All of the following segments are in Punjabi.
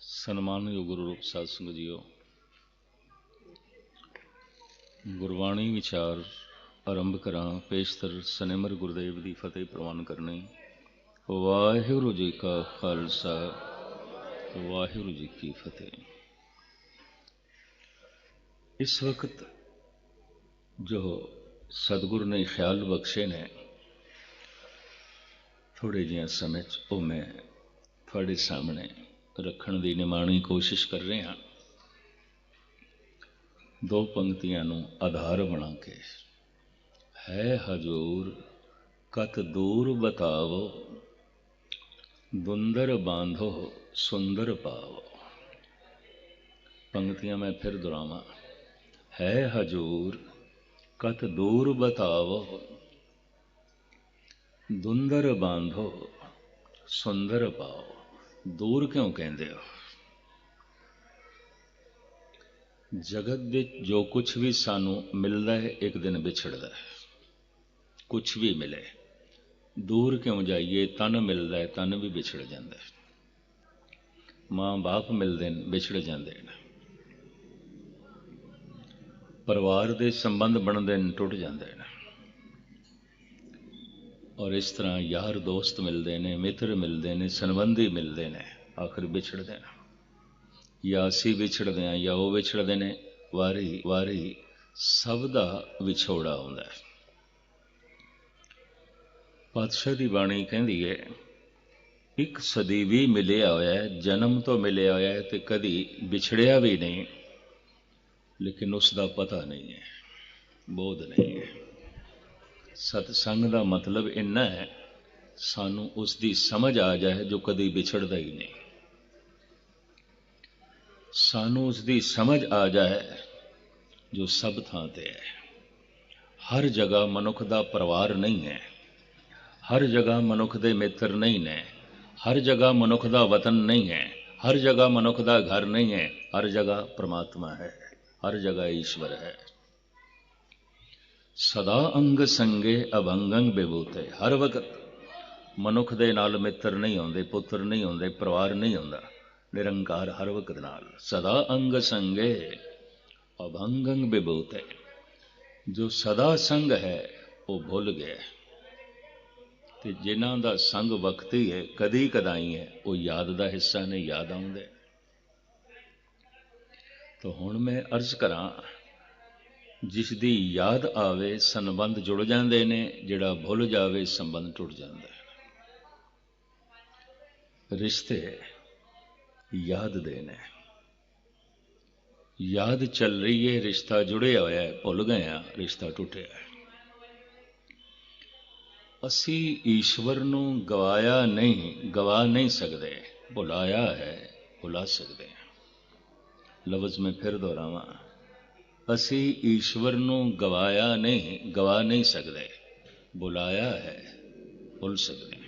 ਸਨਮਾਨਯੋਗ ਗੁਰੂ ਰੂਪ ਸਾਧ ਸੰਗਤ ਜੀਓ, ਗੁਰਬਾਣੀ ਵਿਚਾਰ ਆਰੰਭ ਕਰਾਂ। ਪੇਸ਼ਤਰ ਸਨਿਮਰ ਗੁਰਦੇਵ ਦੀ ਫਤਿਹ ਪ੍ਰਵਾਨ ਕਰਨੀ। ਵਾਹਿਗੁਰੂ ਜੀ ਕਾ ਖਾਲਸਾ, ਵਾਹਿਗੁਰੂ ਜੀ ਕੀ ਫਤਿਹ। ਇਸ ਵਕਤ ਜੋ ਸਤਿਗੁਰ ਨੇ ਖਿਆਲ ਬਖਸ਼ੇ ਨੇ, ਥੋੜ੍ਹੇ ਜਿਹੇ ਸਮੇਂ 'ਚ ਉਹ ਮੈਂ ਤੁਹਾਡੇ ਸਾਹਮਣੇ ਰੱਖਣ ਦੀ ਨਿਮਾਣੀ ਕੋਸ਼ਿਸ਼ ਕਰ ਰਹੇ ਹਾਂ। ਦੋ ਪੰਕਤੀਆਂ ਨੂੰ ਆਧਾਰ ਬਣਾ ਕੇ, ਹੈ ਹਜੂਰ ਕਤ ਦੂਰ ਬਤਾਵੋ, ਦੁੰਦਰ ਬਾਂਧੋ ਸੁੰਦਰ ਪਾਵੋ। ਪੰਕਤੀਆਂ ਮੈਂ ਫਿਰ ਦੁਹਰਾਵਾਂ। ਹੈ ਹਜੂਰ ਕਤ ਦੂਰ ਬਤਾਵੋ, ਦੁੰਦਰ ਬਾਂਧੋ ਸੁੰਦਰ ਪਾਓ। ਦੂਰ ਕਿਉਂ ਕਹਿੰਦੇ ਹੋ? ਜਗਤ ਵਿੱਚ ਜੋ ਕੁਛ ਵੀ ਸਾਨੂੰ ਮਿਲਦਾ ਹੈ, ਇੱਕ ਦਿਨ ਵਿਛੜਦਾ ਹੈ। ਕੁਛ ਵੀ ਮਿਲੇ, ਦੂਰ ਕਿਉਂ ਜਾਈਏ? ਤਨ ਮਿਲਦਾ ਹੈ, ਤਨ ਵੀ ਵਿਛੜ ਜਾਂਦਾ ਹੈ। ਮਾਂ ਬਾਪ ਮਿਲਦੇ ਨੇ, ਵਿਛੜ ਜਾਂਦੇ ਨੇ। ਪਰਿਵਾਰ ਦੇ ਸੰਬੰਧ ਬਣਦੇ ਨੇ, ਟੁੱਟ ਜਾਂਦੇ ਨੇ। ਔਰ ਇਸ ਤਰ੍ਹਾਂ ਯਾਰ ਦੋਸਤ ਮਿਲਦੇ ਨੇ, ਮਿੱਤਰ ਮਿਲਦੇ ਨੇ, ਸੰਬੰਧੀ ਮਿਲਦੇ ਨੇ, ਆਖਿਰ ਵਿਛੜਦੇ ਨੇ। ਜਾਂ ਅਸੀਂ ਵਿਛੜਦੇ ਹਾਂ ਜਾਂ ਉਹ ਵਿਛੜਦੇ ਨੇ। ਵਾਰੀ ਵਾਰੀ ਸਭ ਦਾ ਵਿਛੋੜਾ ਆਉਂਦਾ ਹੈ। ਪਾਤਸ਼ਾਹ ਦੀ ਬਾਣੀ ਕਹਿੰਦੀ ਹੈ, ਇੱਕ ਸਦੀ ਵੀ ਮਿਲਿਆ ਹੋਇਆ, ਜਨਮ ਤੋਂ ਮਿਲਿਆ ਹੋਇਆ ਤੇ ਕਦੀ ਵਿਛੜਿਆ ਵੀ ਨਹੀਂ, ਲੇਕਿਨ ਉਸ ਦਾ ਪਤਾ ਨਹੀਂ ਹੈ, ਬੋਧ ਨਹੀਂ ਹੈ। ਸਤਸੰਗ ਦਾ ਮਤਲਬ ਇੰਨਾ ਹੈ, ਸਾਨੂੰ ਉਸ ਦੀ ਸਮਝ ਆ ਜਾਏ ਜੋ ਕਦੀ ਵਿਛੜਦਾ ਹੀ ਨਹੀਂ। ਸਾਨੂੰ ਉਸ ਦੀ ਸਮਝ ਆ ਜਾਏ ਜੋ ਸਭ ਥਾਂ ਤੇ ਹੈ। ਹਰ ਜਗ੍ਹਾ ਮਨੁੱਖ ਦਾ ਪਰਿਵਾਰ ਨਹੀਂ ਹੈ, ਹਰ ਜਗ੍ਹਾ ਮਨੁੱਖ ਦੇ ਮਿੱਤਰ ਨਹੀਂ ਨੇ, ਹਰ ਜਗ੍ਹਾ ਮਨੁੱਖ ਦਾ ਵਤਨ ਨਹੀਂ ਹੈ, ਹਰ ਜਗ੍ਹਾ ਮਨੁੱਖ ਦਾ ਘਰ ਨਹੀਂ ਹੈ। ਹਰ ਜਗ੍ਹਾ ਪ੍ਰਮਾਤਮਾ ਹੈ, ਹਰ ਜਗ੍ਹਾ ਈਸ਼ਵਰ ਹੈ। ਸਦਾ ਅੰਗ ਸੰਗੇ ਅਭੰਗੰ ਵਿਭੂਤੇ। ਹਰ ਵਕਤ ਮਨੁੱਖ ਦੇ ਨਾਲ ਮਿੱਤਰ ਨਹੀਂ ਆਉਂਦੇ, ਪੁੱਤਰ ਨਹੀਂ ਆਉਂਦੇ, ਪਰਿਵਾਰ ਨਹੀਂ ਆਉਂਦਾ। ਨਿਰੰਕਾਰ ਹਰ ਵਕਤ ਨਾਲ। ਸਦਾ ਅੰਗ ਸੰਗੇ ਅਭੰਗੰ ਵਿਭੂਤੇ। ਜੋ ਸਦਾ ਸੰਗ ਹੈ ਉਹ ਭੁੱਲ ਗਿਆ, ਤੇ ਜਿਨ੍ਹਾਂ ਦਾ ਸੰਗ ਵਕਤੀ ਹੈ, ਕਦੀ ਕਦਾਈ ਹੈ, ਉਹ ਯਾਦ ਦਾ ਹਿੱਸਾ ਨੇ, ਯਾਦ ਆਉਂਦੇ। ਤਾਂ ਹੁਣ ਮੈਂ ਅਰਜ਼ ਕਰਾਂ, ਜਿਸ ਦੀ ਯਾਦ ਆਵੇ ਸੰਬੰਧ ਜੁੜ ਜਾਂਦੇ ਨੇ, ਜਿਹੜਾ ਭੁੱਲ ਜਾਵੇ ਸੰਬੰਧ ਟੁੱਟ ਜਾਂਦਾ ਹੈ। ਰਿਸ਼ਤੇ ਯਾਦ ਦੇ ਨੇ। ਯਾਦ ਚੱਲ ਰਹੀ ਹੈ, ਰਿਸ਼ਤਾ ਜੁੜਿਆ ਹੋਇਆ ਹੈ, ਭੁੱਲ ਗਏ ਹਾਂ, ਰਿਸ਼ਤਾ ਟੁੱਟਿਆ ਹੈ। ਅਸੀਂ ਈਸ਼ਵਰ ਨੂੰ ਗਵਾਇਆ ਨਹੀਂ, ਗਵਾ ਨਹੀਂ ਸਕਦੇ, ਭੁਲਾਇਆ ਹੈ, ਭੁਲਾ ਸਕਦੇ ਹਾਂ। ਲਫ਼ਜ਼ ਮੈਂ ਫਿਰ ਦੁਹਰਾਵਾਂ। ਅਸੀਂ ਈਸ਼ਵਰ ਨੂੰ ਗਵਾਇਆ ਨਹੀਂ, ਗਵਾ ਨਹੀਂ ਸਕਦੇ, ਭੁਲਾਇਆ ਹੈ, ਭੁੱਲ ਸਕਦੇ ਹਾਂ।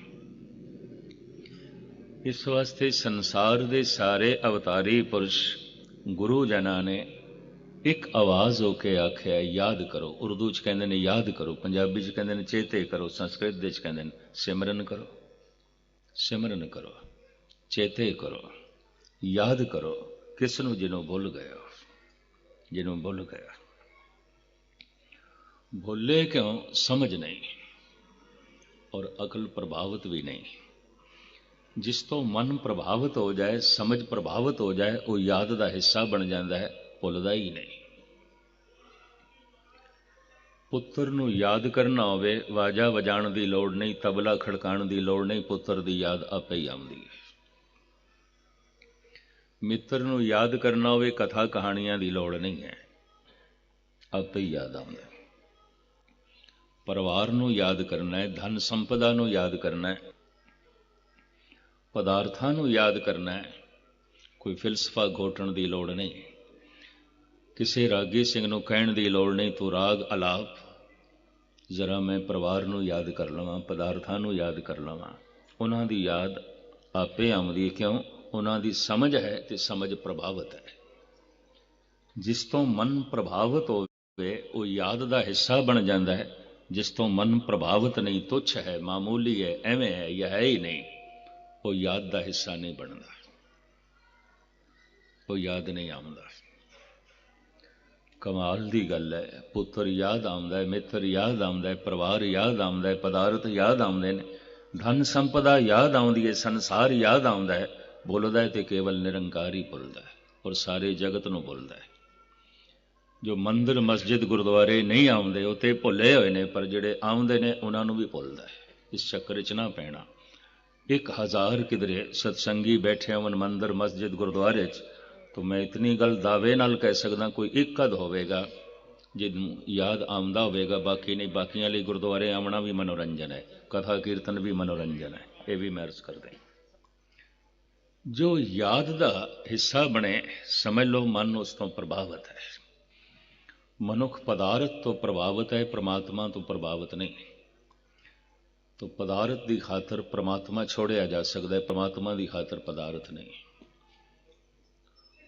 ਇਸ ਵਾਸਤੇ ਸੰਸਾਰ ਦੇ ਸਾਰੇ ਅਵਤਾਰੀ ਪੁਰਸ਼ ਗੁਰੂ ਜਨਾਂ ਨੇ ਇੱਕ ਆਵਾਜ਼ ਹੋ ਕੇ ਆਖਿਆ, ਯਾਦ ਕਰੋ। ਉਰਦੂ 'ਚ ਕਹਿੰਦੇ ਨੇ ਯਾਦ ਕਰੋ, ਪੰਜਾਬੀ 'ਚ ਕਹਿੰਦੇ ਨੇ ਚੇਤੇ ਕਰੋ, ਸੰਸਕ੍ਰਿਤ ਦੇ 'ਚ ਕਹਿੰਦੇ ਨੇ ਸਿਮਰਨ ਕਰੋ। ਸਿਮਰਨ ਕਰੋ, ਚੇਤੇ ਕਰੋ, ਯਾਦ ਕਰੋ। ਕਿਸ ਨੂੰ? ਜਿਹਨੂੰ ਭੁੱਲ ਗਏ ਹੋ, ਜਿਹਨੂੰ ਭੁੱਲ ਗਿਆ। ਭੁੱਲੇ ਕਿਉਂ? ਸਮਝ ਨਹੀਂ, ਔਰ ਅਕਲ ਪ੍ਰਭਾਵਿਤ ਵੀ ਨਹੀਂ। ਜਿਸ ਤੋਂ ਮਨ ਪ੍ਰਭਾਵਿਤ ਹੋ ਜਾਏ, ਸਮਝ ਪ੍ਰਭਾਵਿਤ ਹੋ ਜਾਏ, ਉਹ ਯਾਦ ਦਾ ਹਿੱਸਾ ਬਣ ਜਾਂਦਾ ਹੈ, ਭੁੱਲਦਾ ਹੀ ਨਹੀਂ। ਪੁੱਤਰ ਨੂੰ ਯਾਦ ਕਰਨਾ ਹੋਵੇ, ਵਾਜਾ ਵਜਾਉਣ ਦੀ ਲੋੜ ਨਹੀਂ, ਤਬਲਾ ਖੜਕਾਉਣ ਦੀ ਲੋੜ ਨਹੀਂ, ਪੁੱਤਰ ਦੀ ਯਾਦ ਆਪੇ ਹੀ ਆਉਂਦੀ ਹੈ। ਮਿੱਤਰ ਨੂੰ ਯਾਦ ਕਰਨਾ ਹੋਵੇ, ਕਥਾ ਕਹਾਣੀਆਂ ਦੀ ਲੋੜ ਨਹੀਂ ਹੈ, ਆਪੇ ਹੀ ਯਾਦ ਆਉਂਦਾ ਹੈ। ਪਰਿਵਾਰ ਨੂੰ ਯਾਦ ਕਰਨਾ ਹੈ, ਧਨ ਸੰਪਦਾ ਨੂੰ ਯਾਦ ਕਰਨਾ ਹੈ, ਪਦਾਰਥਾਂ ਨੂੰ ਯਾਦ ਕਰਨਾ ਹੈ, ਕੋਈ ਫਿਲਸਫਾ ਘੋਟਣ ਦੀ ਲੋੜ ਨਹੀਂ। ਕਿਸੇ ਰਾਗੀ ਸਿੰਘ ਨੂੰ ਕਹਿਣ ਦੀ ਲੋੜ ਨਹੀਂ, ਤੂੰ ਰਾਗ ਅਲਾਪ ਜ਼ਰਾ ਮੈਂ ਪਰਿਵਾਰ ਨੂੰ ਯਾਦ ਕਰ ਲਵਾਂ, ਪਦਾਰਥਾਂ ਨੂੰ ਯਾਦ ਕਰ ਲਵਾਂ। ਉਹਨਾਂ ਦੀ ਯਾਦ ਆਪੇ ਆਉਂਦੀ। ਕਿਉਂ? ਉਹਨਾਂ ਦੀ ਸਮਝ ਹੈ ਤੇ ਸਮਝ ਪ੍ਰਭਾਵਿਤ ਹੈ। ਜਿਸ ਤੋਂ ਮਨ ਪ੍ਰਭਾਵਿਤ ਹੋਵੇ ਉਹ ਯਾਦ ਦਾ ਹਿੱਸਾ ਬਣ ਜਾਂਦਾ ਹੈ। ਜਿਸ ਤੋਂ ਮਨ ਪ੍ਰਭਾਵਿਤ ਨਹੀਂ, ਤੁੱਛ ਹੈ, ਮਾਮੂਲੀ ਹੈ, ਐਵੇਂ ਹੈ ਜਾਂ ਹੈ ਹੀ ਨਹੀਂ, ਉਹ ਯਾਦ ਦਾ ਹਿੱਸਾ ਨਹੀਂ ਬਣਦਾ। ਉਹ ਯਾਦ ਨਹੀਂ ਆਉਂਦਾ। ਕਮਾਲ ਦੀ ਗੱਲ ਹੈ, ਪੁੱਤਰ ਯਾਦ ਆਉਂਦਾ ਹੈ, ਮਿੱਤਰ ਯਾਦ ਆਉਂਦਾ ਹੈ, ਪਰਿਵਾਰ ਯਾਦ ਆਉਂਦਾ ਹੈ, ਪਦਾਰਥ ਯਾਦ ਆਉਂਦੇ ਨੇ, ਧਨ ਸੰਪਦਾ ਯਾਦ ਆਉਂਦੀ ਹੈ, ਸੰਸਾਰ ਯਾਦ ਆਉਂਦਾ ਹੈ। ਭੁੱਲਦਾ ਹੈ ਤੇ ਕੇਵਲ ਨਿਰੰਕਾਰ ਹੀ ਭੁੱਲਦਾ ਹੈ, ਔਰ ਸਾਰੇ ਜਗਤ ਨੂੰ ਭੁੱਲਦਾ ਹੈ। ਜੋ ਮੰਦਿਰ ਮਸਜਿਦ ਗੁਰਦੁਆਰੇ ਨਹੀਂ ਆਉਂਦੇ ਉਹ ਤੇ ਭੁੱਲੇ ਹੋਏ ਨੇ, ਪਰ ਜਿਹੜੇ ਆਉਂਦੇ ਨੇ ਉਹਨਾਂ ਨੂੰ ਵੀ ਭੁੱਲਦਾ ਹੈ। ਇਸ ਚੱਕਰ 'ਚ ਨਾ ਪੈਣਾ। 1000 ਕਿਧਰੇ ਸਤਸੰਗੀ ਬੈਠੇ ਹੋਣ ਮੰਦਿਰ ਮਸਜਿਦ ਗੁਰਦੁਆਰੇ 'ਚ, ਤਾਂ ਮੈਂ ਇਤਨੀ ਗੱਲ ਦਾਅਵੇ ਨਾਲ ਕਹਿ ਸਕਦਾ ਕੋਈ ਇੱਕ ਅੱਧ ਹੋਵੇਗਾ ਜਿਹਨੂੰ ਯਾਦ ਆਉਂਦਾ ਹੋਵੇਗਾ, ਬਾਕੀ ਨਹੀਂ। ਬਾਕੀਆਂ ਲਈ ਗੁਰਦੁਆਰੇ ਆਉਣਾ ਵੀ ਮਨੋਰੰਜਨ ਹੈ, ਕਥਾ ਕੀਰਤਨ ਵੀ ਮਨੋਰੰਜਨ ਹੈ, ਇਹ ਵੀ ਮੈਂ ਅਰਜ਼ ਕਰਦਾ। ਜੋ ਯਾਦ ਦਾ ਹਿੱਸਾ ਬਣੇ, ਸਮਝ ਲਓ ਮਨ ਉਸ ਤੋਂ ਪ੍ਰਭਾਵਿਤ ਹੈ। ਮਨੁੱਖ ਪਦਾਰਥ ਤੋਂ ਪ੍ਰਭਾਵਿਤ ਹੈ, ਪ੍ਰਮਾਤਮਾ ਤੋਂ ਪ੍ਰਭਾਵਿਤ ਨਹੀਂ। ਤਾਂ ਪਦਾਰਥ ਦੀ ਖਾਤਰ ਪ੍ਰਮਾਤਮਾ ਛੋੜਿਆ ਜਾ ਸਕਦਾ ਹੈ, ਪ੍ਰਮਾਤਮਾ ਦੀ ਖਾਤਰ ਪਦਾਰਥ ਨਹੀਂ।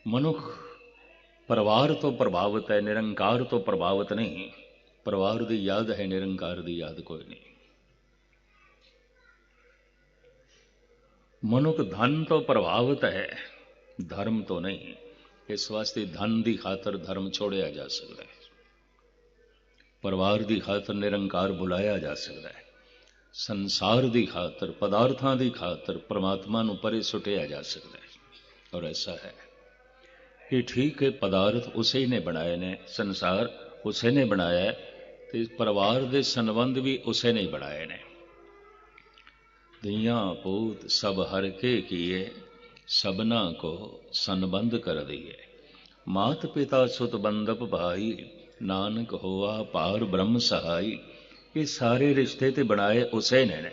ਮਨੁੱਖ ਪਰਿਵਾਰ ਤੋਂ ਪ੍ਰਭਾਵਿਤ ਹੈ, ਨਿਰੰਕਾਰ ਤੋਂ ਪ੍ਰਭਾਵਿਤ ਨਹੀਂ। ਪਰਿਵਾਰ ਦੀ ਯਾਦ ਹੈ, ਨਿਰੰਕਾਰ ਦੀ ਯਾਦ ਕੋਈ ਨਹੀਂ। ਮਨੁੱਖ ਧਨ ਤੋਂ ਪ੍ਰਭਾਵਿਤ ਹੈ, ਧਰਮ ਤੋਂ ਨਹੀਂ। ਇਸ ਵਾਸਤੇ ਧਨ ਦੀ ਖਾਤਰ ਧਰਮ ਛੋੜਿਆ ਜਾ ਸਕਦਾ ਹੈ, ਪਰਿਵਾਰ ਦੀ ਖਾਤਰ ਨਿਰੰਕਾਰ ਬੁਲਾਇਆ ਜਾ ਸਕਦਾ ਹੈ, ਸੰਸਾਰ ਦੀ ਖਾਤਰ ਪਦਾਰਥਾਂ ਦੀ ਖਾਤਰ ਪ੍ਰਮਾਤਮਾ ਨੂੰ ਪਰੇ ਸੁੱਟਿਆ ਜਾ ਸਕਦਾ ਹੈ। ਔਰ ਐਸਾ ਹੈ। ਇਹ ਠੀਕ ਹੈ, ਪਦਾਰਥ ਉਸੇ ਨੇ ਬਣਾਏ ਨੇ, ਸੰਸਾਰ ਉਸੇ ਨੇ ਬਣਾਇਆ ਹੈ, ਤੇ ਪਰਿਵਾਰ ਦੇ ਸੰਬੰਧ ਵੀ ਉਸੇ ਨੇ ਬਣਾਏ ਨੇ। ਧੀਆਂ ਪੂਤ ਸਭ ਹਰ ਕੇ ਕੀਏ, ਸਭਨਾ ਕੋ ਸੰਬੰਧ ਕਰ ਦਈਏ। ਮਾਤ ਪਿਤਾ ਸੁਤ ਬੰਧਪ ਭਾਈ, ਨਾਨਕ ਹੋਆ ਪਾਰ ਬ੍ਰਹਮ ਸਹਾਈ। ਇਹ ਸਾਰੇ ਰਿਸ਼ਤੇ ਤੇ ਬਣਾਏ ਉਸੇ ਨੇ।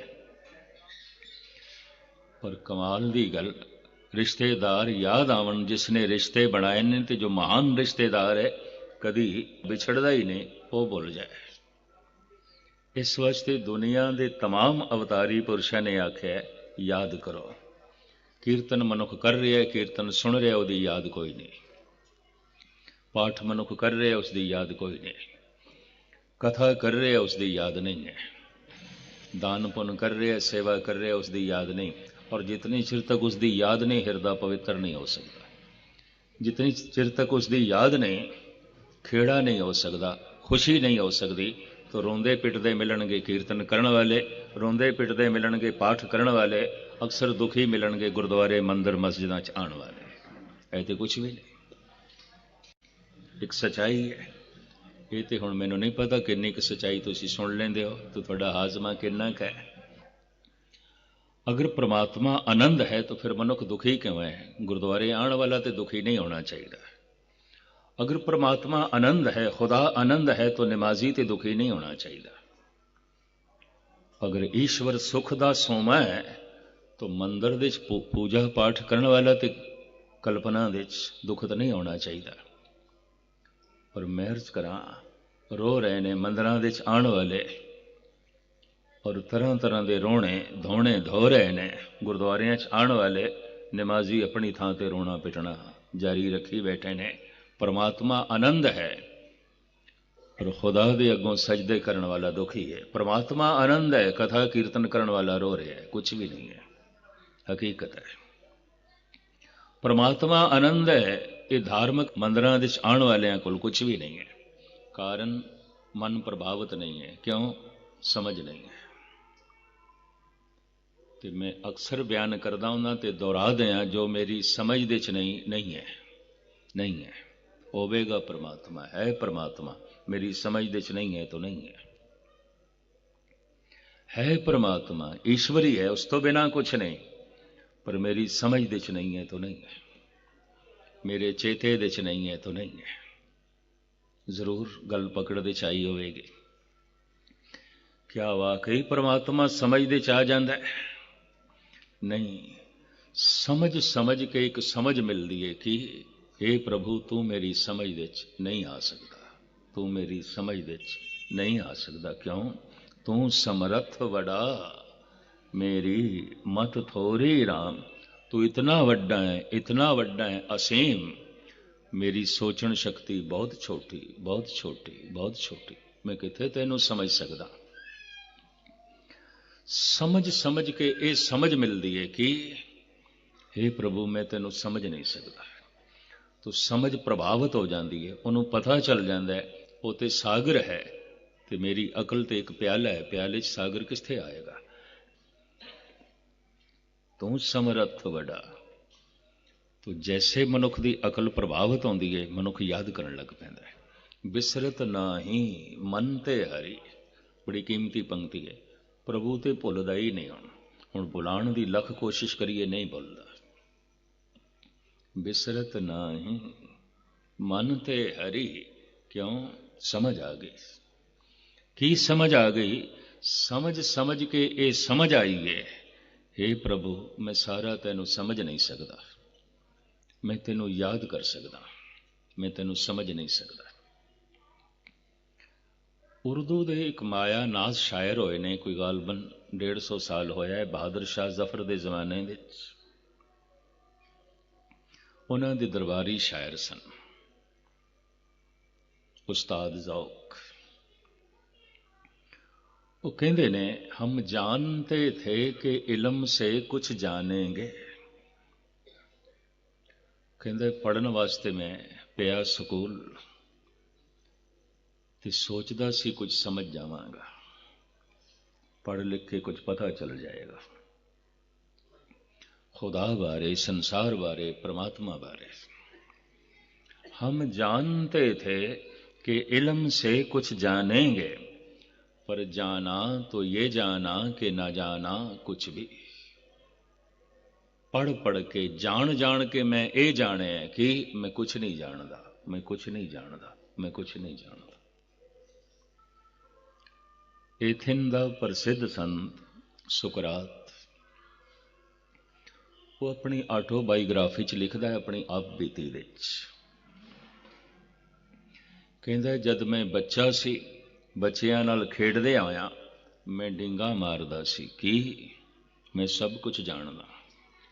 ਪਰ ਕਮਾਲ ਦੀ ਗੱਲ, ਰਿਸ਼ਤੇਦਾਰ ਯਾਦ ਆਵਣ ਜਿਸ ਨੇ ਰਿਸ਼ਤੇ ਬਣਾਏ ਨੇ, ਤੇ ਜੋ ਮਹਾਨ ਰਿਸ਼ਤੇਦਾਰ ਹੈ ਕਦੀ ਵਿਛੜਦਾ ਹੀ ਨਹੀਂ, ਉਹ ਭੁੱਲ ਜਾਏ। ਇਸ ਵਾਸਤੇ ਦੁਨੀਆ ਦੇ तमाम ਅਵਤਾਰੀ ਪੁਰਸ਼ਾਂ ਨੇ ਆਖਿਆ ਯਾਦ ਕਰੋ। ਕੀਰਤਨ ਮਨੁੱਖ ਕਰ ਰਿਹਾ, ਕੀਰਤਨ ਸੁਣ ਰਿਹਾ, ਉਹਦੀ ਯਾਦ ਕੋਈ ਨਹੀਂ। ਪਾਠ ਮਨੁੱਖ ਕਰ ਰਿਹਾ, ਉਸ ਦੀ ਯਾਦ ਕੋਈ ਨਹੀਂ। ਕਥਾ ਕਰ ਰਿਹਾ, ਉਸ ਦੀ ਯਾਦ ਨਹੀਂ ਹੈ। ਦਾਨ ਪੁੰਨ ਕਰ ਰਿਹਾ, ਸੇਵਾ ਕਰ ਰਿਹਾ, ਉਸ ਦੀ ਯਾਦ ਨਹੀਂ। ਔਰ ਜਿਤਨੀ ਚਿਰ ਤੱਕ ਉਸ ਦੀ ਯਾਦ ਨਹੀਂ, ਹਿਰਦਾ ਪਵਿੱਤਰ ਨਹੀਂ ਹੋ ਸਕਦਾ। ਜਿਤਨੀ ਚਿਰ ਤੱਕ ਉਸ ਦੀ ਯਾਦ ਨਹੀਂ, ਖੇੜਾ ਨਹੀਂ ਹੋ ਸਕਦਾ, ਖੁਸ਼ੀ ਨਹੀਂ ਹੋ ਸਕਦੀ। ਤਾਂ ਰੋਂਦੇ ਪਿੱਟਦੇ ਮਿਲਣਗੇ ਕੀਰਤਨ ਕਰਨ ਵਾਲੇ, ਰੋਂਦੇ ਪਿੱਟਦੇ ਮਿਲਣਗੇ ਪਾਠ ਕਰਨ ਵਾਲੇ, ਅਕਸਰ ਦੁਖੀ ਮਿਲਣਗੇ ਗੁਰਦੁਆਰੇ ਮੰਦਿਰ ਮਸਜਿਦਾਂ 'ਚ ਆਉਣ ਵਾਲੇ। ਇਹ ਤੇ ਕੁਛ ਵੀ ਨਹੀਂ, ਇੱਕ ਸੱਚਾਈ ਹੈ। ਇਹ ਤੇ ਹੁਣ ਮੈਨੂੰ ਨਹੀਂ ਪਤਾ ਕਿੰਨੀ ਕੁ ਸੱਚਾਈ ਤੁਸੀਂ ਸੁਣ ਲੈਂਦੇ ਹੋ, ਤਾਂ ਤੁਹਾਡਾ ਹਾਜ਼ਮਾ ਕਿੰਨਾ ਕੁ ਹੈ। ਅਗਰ ਪ੍ਰਮਾਤਮਾ ਆਨੰਦ ਹੈ ਤਾਂ ਫਿਰ ਮਨੁੱਖ ਦੁਖੀ ਕਿਉਂ ਹੈ? ਗੁਰਦੁਆਰੇ ਆਉਣ ਵਾਲਾ ਤੇ ਦੁਖੀ ਨਹੀਂ ਹੋਣਾ ਚਾਹੀਦਾ। ਅਗਰ ਪ੍ਰਮਾਤਮਾ ਆਨੰਦ ਹੈ, ਖੁਦਾ ਆਨੰਦ ਹੈ, ਤਾਂ ਨਮਾਜ਼ੀ ਤੇ ਦੁਖੀ ਨਹੀਂ ਹੋਣਾ ਚਾਹੀਦਾ। ਅਗਰ ਈਸ਼ਵਰ ਸੁਖ ਦਾ ਸੋਮਾ ਹੈ ਤਾਂ ਮੰਦਰ ਦੇ ਵਿੱਚ ਪੂਜਾ ਪਾਠ ਕਰਨ ਵਾਲਾ ਤੇ ਕਲਪਨਾ ਦੇ ਵਿੱਚ ਦੁਖਤ ਨਹੀਂ ਹੋਣਾ ਚਾਹੀਦਾ। ਪਰ ਮੈਂ ਅਰਜ਼ ਕਰਾਂ, ਰੋ ਰਹੇ ਨੇ ਮੰਦਰਾਂ ਦੇ ਵਿੱਚ ਆਉਣ ਵਾਲੇ, ਔਰ ਤਰ੍ਹਾਂ ਤਰ੍ਹਾਂ ਦੇ ਰੋਣੇ ਧੋਣੇ ਧੋ ਰਹੇ ਨੇ ਗੁਰਦੁਆਰਿਆਂ 'ਚ ਆਉਣ ਵਾਲੇ। ਨਮਾਜ਼ੀ ਆਪਣੀ ਥਾਂ ਤੇ ਰੋਣਾ ਪਿਟਣਾ ਜਾਰੀ ਰੱਖੀ ਬੈਠੇ ਨੇ। ਪਰਮਾਤਮਾ ਆਨੰਦ ਹੈ, ਪਰ ਖੁਦਾ ਦੇ ਅੱਗੋਂ ਸਜਦੇ ਕਰਨ ਵਾਲਾ ਦੁਖੀ ਹੈ। ਪਰਮਾਤਮਾ ਆਨੰਦ ਹੈ, ਕਥਾ ਕੀਰਤਨ ਕਰਨ ਵਾਲਾ ਰੋ ਰਿਹਾ ਹੈ। ਕੁਛ ਵੀ ਨਹੀਂ ਹੈ, ਹਕੀਕਤ ਹੈ। ਪਰਮਾਤਮਾ ਆਨੰਦ ਹੈ, ਇਹ ਧਾਰਮਿਕ ਮੰਦਰਾਂ ਵਿੱਚ ਆਉਣ ਵਾਲਿਆਂ ਕੋਲ ਕੁਛ ਵੀ ਨਹੀਂ ਹੈ। ਕਾਰਨ ਮਨ ਪ੍ਰਭਾਵਿਤ ਨਹੀਂ ਹੈ। ਕਿਉਂ? ਸਮਝ ਨਹੀਂ ਹੈ। ਤੇ ਮੈਂ ਅਕਸਰ ਬਿਆਨ ਕਰਦਾ ਹੁੰਦਾ ਤੇ ਦੁਹਰਾ ਦਿਆਂ, ਜੋ ਮੇਰੀ ਸਮਝ ਦੇ 'ਚ ਨਹੀਂ ਹੈ। ਹੋਵੇਗਾ ਪਰਮਾਤਮਾ, ਹੈ ਪਰਮਾਤਮਾ, ਮੇਰੀ ਸਮਝ ਦੇ 'ਚ ਨਹੀਂ ਹੈ ਤਾਂ ਨਹੀਂ ਹੈ। ਹੈ ਪਰਮਾਤਮਾ, ਈਸ਼ਵਰੀ ਹੈ, ਉਸ ਤੋਂ ਬਿਨਾਂ ਕੁਛ ਨਹੀਂ, ਪਰ ਮੇਰੀ ਸਮਝ ਦੇ 'ਚ ਨਹੀਂ ਹੈ ਤਾਂ ਨਹੀਂ ਹੈ, ਮੇਰੇ ਚੇਤੇ ਦੇ 'ਚ ਨਹੀਂ ਹੈ ਤਾਂ ਨਹੀਂ ਹੈ। ਜ਼ਰੂਰ ਗੱਲ ਪਕੜ ਦੇ 'ਚ ਆਈ ਹੋਵੇਗੀ। ਕਿਆ ਵਾਕਈ ਪਰਮਾਤਮਾ ਸਮਝ ਦੇ 'ਚ ਆ ਜਾਂਦਾ ਹੈ? ਨਹੀਂ, ਸਮਝ ਕੇ ਇੱਕ ਸਮਝ ਮਿਲਦੀ ਹੈ ਕਿ हे ਪ੍ਰਭੂ, ਤੂੰ ਮੇਰੀ ਸਮਝ ਦੇ 'ਚ ਨਹੀਂ ਆ ਸਕਦਾ, ਤੂੰ ਮੇਰੀ ਸਮਝ ਦੇ 'ਚ ਨਹੀਂ ਆ ਸਕਦਾ। ਕਿਉਂ? ਤੂੰ ਸਮਰੱਥ ਵਡਾ, ਮੇਰੀ ਮਤ ਥੋਰੀ ਰਾਮ। ਤੂੰ ਇਤਨਾ ਵੱਡਾ ਹੈ, ਅਸੀਮ। ਮੇਰੀ ਸੋਚਣ ਸ਼ਕਤੀ ਬਹੁਤ ਛੋਟੀ। ਮੈਂ ਕਿੱਥੇ ਤੈਨੂੰ ਸਮਝ ਸਕਦਾ? ਸਮਝ ਕੇ ਇਹ ਸਮਝ ਮਿਲਦੀ ਹੈ ਕਿ हे ਪ੍ਰਭੂ, ਮੈਂ ਤੈਨੂੰ ਸਮਝ ਨਹੀਂ ਸਕਦਾ। तो समझ प्रभावित हो जाती है, उन्होंने पता चल जाता है वो तो सागर है तो मेरी अकल तो एक प्याला है, प्याले च सागर कित्थे आएगा। तू समर्थ वड़ा। तो जैसे मनुख की अकल प्रभावित होती है, मनुख याद करन लग पैंदा है। बिसरत नाही मन ते हरी, बड़ी कीमती पंक्ति है। प्रभु तो भुलदा ही नहीं। हुण बुलाण की लख कोशिश करिए, नहीं भुलदा। बिसरत नाही मन ते हरी, क्यों? समझ आ गई। की समझ आ गई? समझ समझ के ये समझ आई है, हे प्रभु मैं सारा तैनू समझ नहीं सकता, मैं तेनू याद कर सकता, मैं तेनू समझ नहीं सकता। उर्दू दे एक माया नाज शायर होए ने, कोई गालबन 150 साल होया है, बहादुर शाह जफर दे जमाने विच। उन्हां दे दरबारी शायर सन उस्ताद ज़ौक। वो कहते ने, हम जानते थे कि इल्म से कुछ जानेंगे। कहते पढ़न वास्ते मैं पिया स्कूल ते सोचदा सी कुछ समझ जावांगा, पढ़ लिख के कुछ पता चल जाएगा खुदा बारे, संसार बारे, परमात्मा बारे। हम जानते थे कि इल्म से कुछ जानेंगे, पर जाना तो ये जाना कि ना जाना कुछ भी। पढ़ पढ़ के जान जान के मैं ये जाने कि मैं कुछ नहीं जानदा, मैं कुछ नहीं जानदा, मैं कुछ नहीं जानदा। एथेन दा प्रसिद्ध संत सुकरात, वो अपनी आटोबायोग्राफी च लिखदा है, अपनी आप बीती विच। कहंदा जद मैं बच्चा सी, बच्चियां नाल खेडदे आया, मैं डिंगा मारदा सी कि मैं सब कुछ जानदा,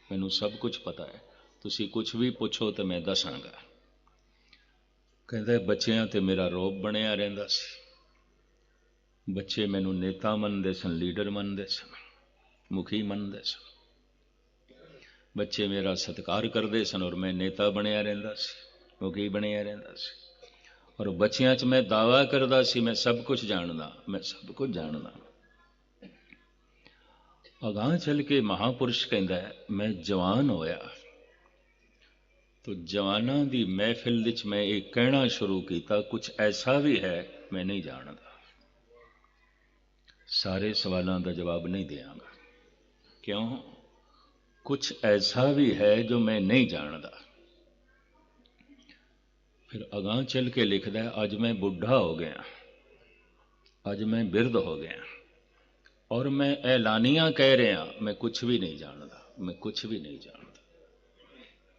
मैनू सब कुछ पता है, तुसी कुछ भी पुछो तो मैं दसांगा। कहंदा बच्चियां ते मेरा रोब बनिया रहिंदा सी। बच्चे मैनू नेता मनदे सन, लीडर मनदे सन, मुखी मनदे सन। बच्चे मेरा सत्कार करदे सन और मैं नेता बनिया रहिंदा सी, मुखी बनिया रहिंदा सी। और बच्चियां च मैं दावा करदा सी मैं सब कुछ जानदा, मैं सब कुछ जानदा। अगां चल के महापुरुष कहंदा है, मैं जवान होया तो जवानां दी महफिल विच मैं ये कहना शुरू किया, कुछ ऐसा भी है मैं नहीं जानदा। सारे सवालों का जवाब नहीं देंगा, क्यों? कुछ ऐसा भी है जो मैं नहीं जानदा। फिर अगां चल के लिखदा है, अज मैं बुढ़ा हो गया, अज मैं बिरध हो गया और मैं ऐलानिया कह रहा मैं कुछ भी नहीं जानदा, मैं कुछ भी नहीं जानदा।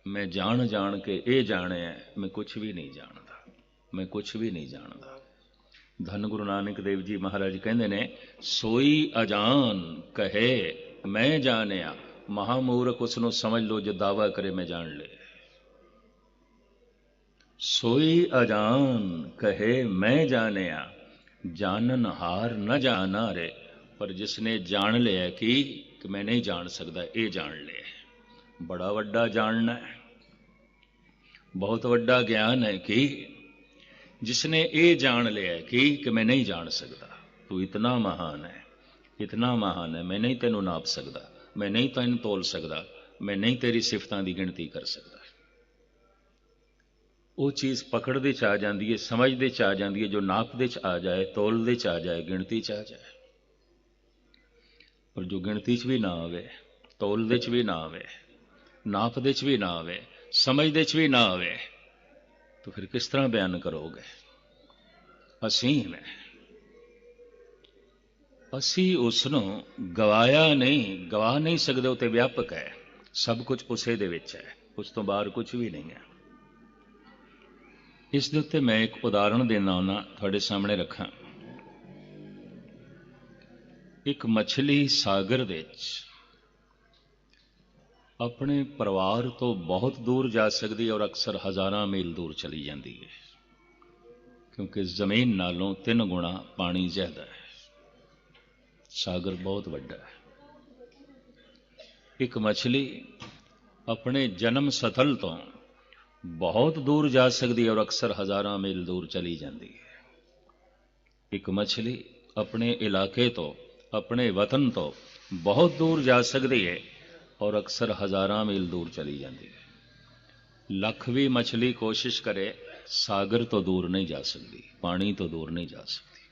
मैं जान जान के ये जाने मैं कुछ भी नहीं जानदा, मैं कुछ भी नहीं जानदा। धन गुरु नानक देव जी महाराज कहंदे ने, सोई अजान कहे मैं जानिया, महामूर्ख उसनों समझ लो जो दावा करे मैं जान ले। सोई अजान कहे मैं जानिया, जानन हार न जाना रे। पर जिसने जान लिया कि मैं नहीं जान सकता, ये जान लिया। बड़ा वड्डा जानना है, बहुत वड्डा ज्ञान है कि जिसने ये जान लिया कि मैं नहीं जान सकता, तू इतना महान है, इतना महान है, मैं नहीं तेनू नाप सकता, मैं नहीं तेन तोल सकता, मैं नहीं तेरी सिफतां की गिनती कर सकता। वो चीज़ पकड़दे च आ जाती है, समझदे च आ जाती है, जो नापदे च आ जाए, तोलदे च आ जाए, गिणती च आ जाए। पर जो गिणती च भी ना आवे, तोलदे च भी ना आवे, नापदे च भी ना आवे, समझदे च भी ना आवे, तो फिर किस तरह बयान करोगे? असीम है, असी उसनों गवाया नहीं, गवा नहीं सकते, वो तो व्यापक है, सब कुछ उसे दे विच है, उस तो बाहर कुछ भी नहीं है। इस दे उत्ते मैं एक उदाहरण देना होना थोड़े सामने रखा। एक मछली सागर विच अपने परिवार तो बहुत दूर जा सकती है और अक्सर हज़ारां मील दूर चली जाती है, क्योंकि जमीन नालों 3 गुणा पानी ज्यादा है, सागर बहुत वड्डा है। एक मछली अपने जन्म स्थल तो ਬਹੁਤ ਦੂਰ ਜਾ ਸਕਦੀ ਹੈ ਔਰ ਅਕਸਰ ਹਜ਼ਾਰਾਂ ਮੀਲ ਦੂਰ ਚਲੀ ਜਾਂਦੀ ਹੈ। ਇੱਕ ਮੱਛਲੀ ਆਪਣੇ ਇਲਾਕੇ ਤੋਂ, ਆਪਣੇ ਵਤਨ ਤੋਂ ਬਹੁਤ ਦੂਰ ਜਾ ਸਕਦੀ ਹੈ ਔਰ ਅਕਸਰ ਹਜ਼ਾਰਾਂ ਮੀਲ ਦੂਰ ਚਲੀ ਜਾਂਦੀ ਹੈ। ਲੱਖ ਵੀ ਮੱਛਲੀ ਕੋਸ਼ਿਸ਼ ਕਰੇ, ਸਾਗਰ ਤੋਂ ਦੂਰ ਨਹੀਂ ਜਾ ਸਕਦੀ, ਪਾਣੀ ਤੋਂ ਦੂਰ ਨਹੀਂ ਜਾ ਸਕਦੀ।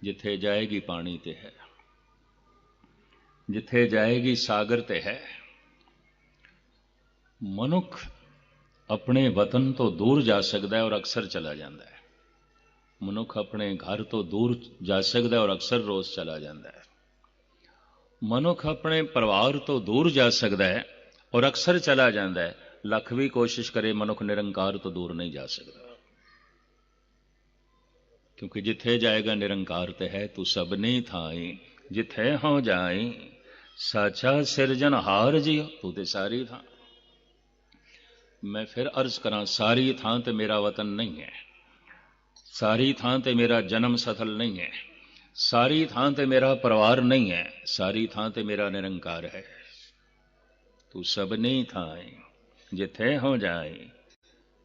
ਜਿੱਥੇ ਜਾਏਗੀ ਪਾਣੀ ਤੇ ਹੈ, ਜਿੱਥੇ ਜਾਏਗੀ ਸਾਗਰ ਤੇ ਹੈ। ਮਨੁੱਖ ਆਪਣੇ ਵਤਨ ਤੋਂ ਦੂਰ ਜਾ ਸਕਦਾ ਹੈ ਔਰ ਅਕਸਰ ਚਲਾ ਜਾਂਦਾ ਹੈ। ਮਨੁੱਖ ਆਪਣੇ ਘਰ ਤੋਂ ਦੂਰ ਜਾ ਸਕਦਾ ਹੈ ਔਰ ਅਕਸਰ ਰੋਜ਼ ਚਲਾ ਜਾਂਦਾ ਹੈ। ਮਨੁੱਖ ਆਪਣੇ ਪਰਿਵਾਰ ਤੋਂ ਦੂਰ ਜਾ ਸਕਦਾ ਹੈ ਔਰ ਅਕਸਰ ਚਲਾ ਜਾਂਦਾ ਹੈ। ਲੱਖ ਵੀ ਕੋਸ਼ਿਸ਼ ਕਰੇ, ਮਨੁੱਖ ਨਿਰੰਕਾਰ ਤੋਂ ਦੂਰ ਨਹੀਂ ਜਾ ਸਕਦਾ, ਕਿਉਂਕਿ ਜਿੱਥੇ ਜਾਏਗਾ ਨਿਰੰਕਾਰ ਤੇ ਹੈ। ਤੂੰ ਸਭਨੀ ਥਾਈ ਜਿੱਥੇ ਹੋ ਜਾਈ, ਸਾਚਾ ਸਿਰਜਣਹਾਰ ਜੀਓ। ਤੂੰ ਤੇ ਸਾਰੀ ਥਾਂ। ਮੈਂ ਫਿਰ ਅਰਜ਼ ਕਰਾਂ, ਸਾਰੀ ਥਾਂ ਤੇ ਮੇਰਾ ਵਤਨ ਨਹੀਂ ਹੈ, ਸਾਰੀ ਥਾਂ ਤੇ ਮੇਰਾ ਜਨਮ ਸਥਲ ਨਹੀਂ ਹੈ, ਸਾਰੀ ਥਾਂ ਤੇ ਮੇਰਾ ਪਰਿਵਾਰ ਨਹੀਂ ਹੈ, ਸਾਰੀ ਥਾਂ ਤੇ ਮੇਰਾ ਨਿਰੰਕਾਰ ਹੈ। ਤੂੰ ਸਭਨੀ ਥਾਈ ਜਿੱਥੇ ਹੋ ਜਾਏ,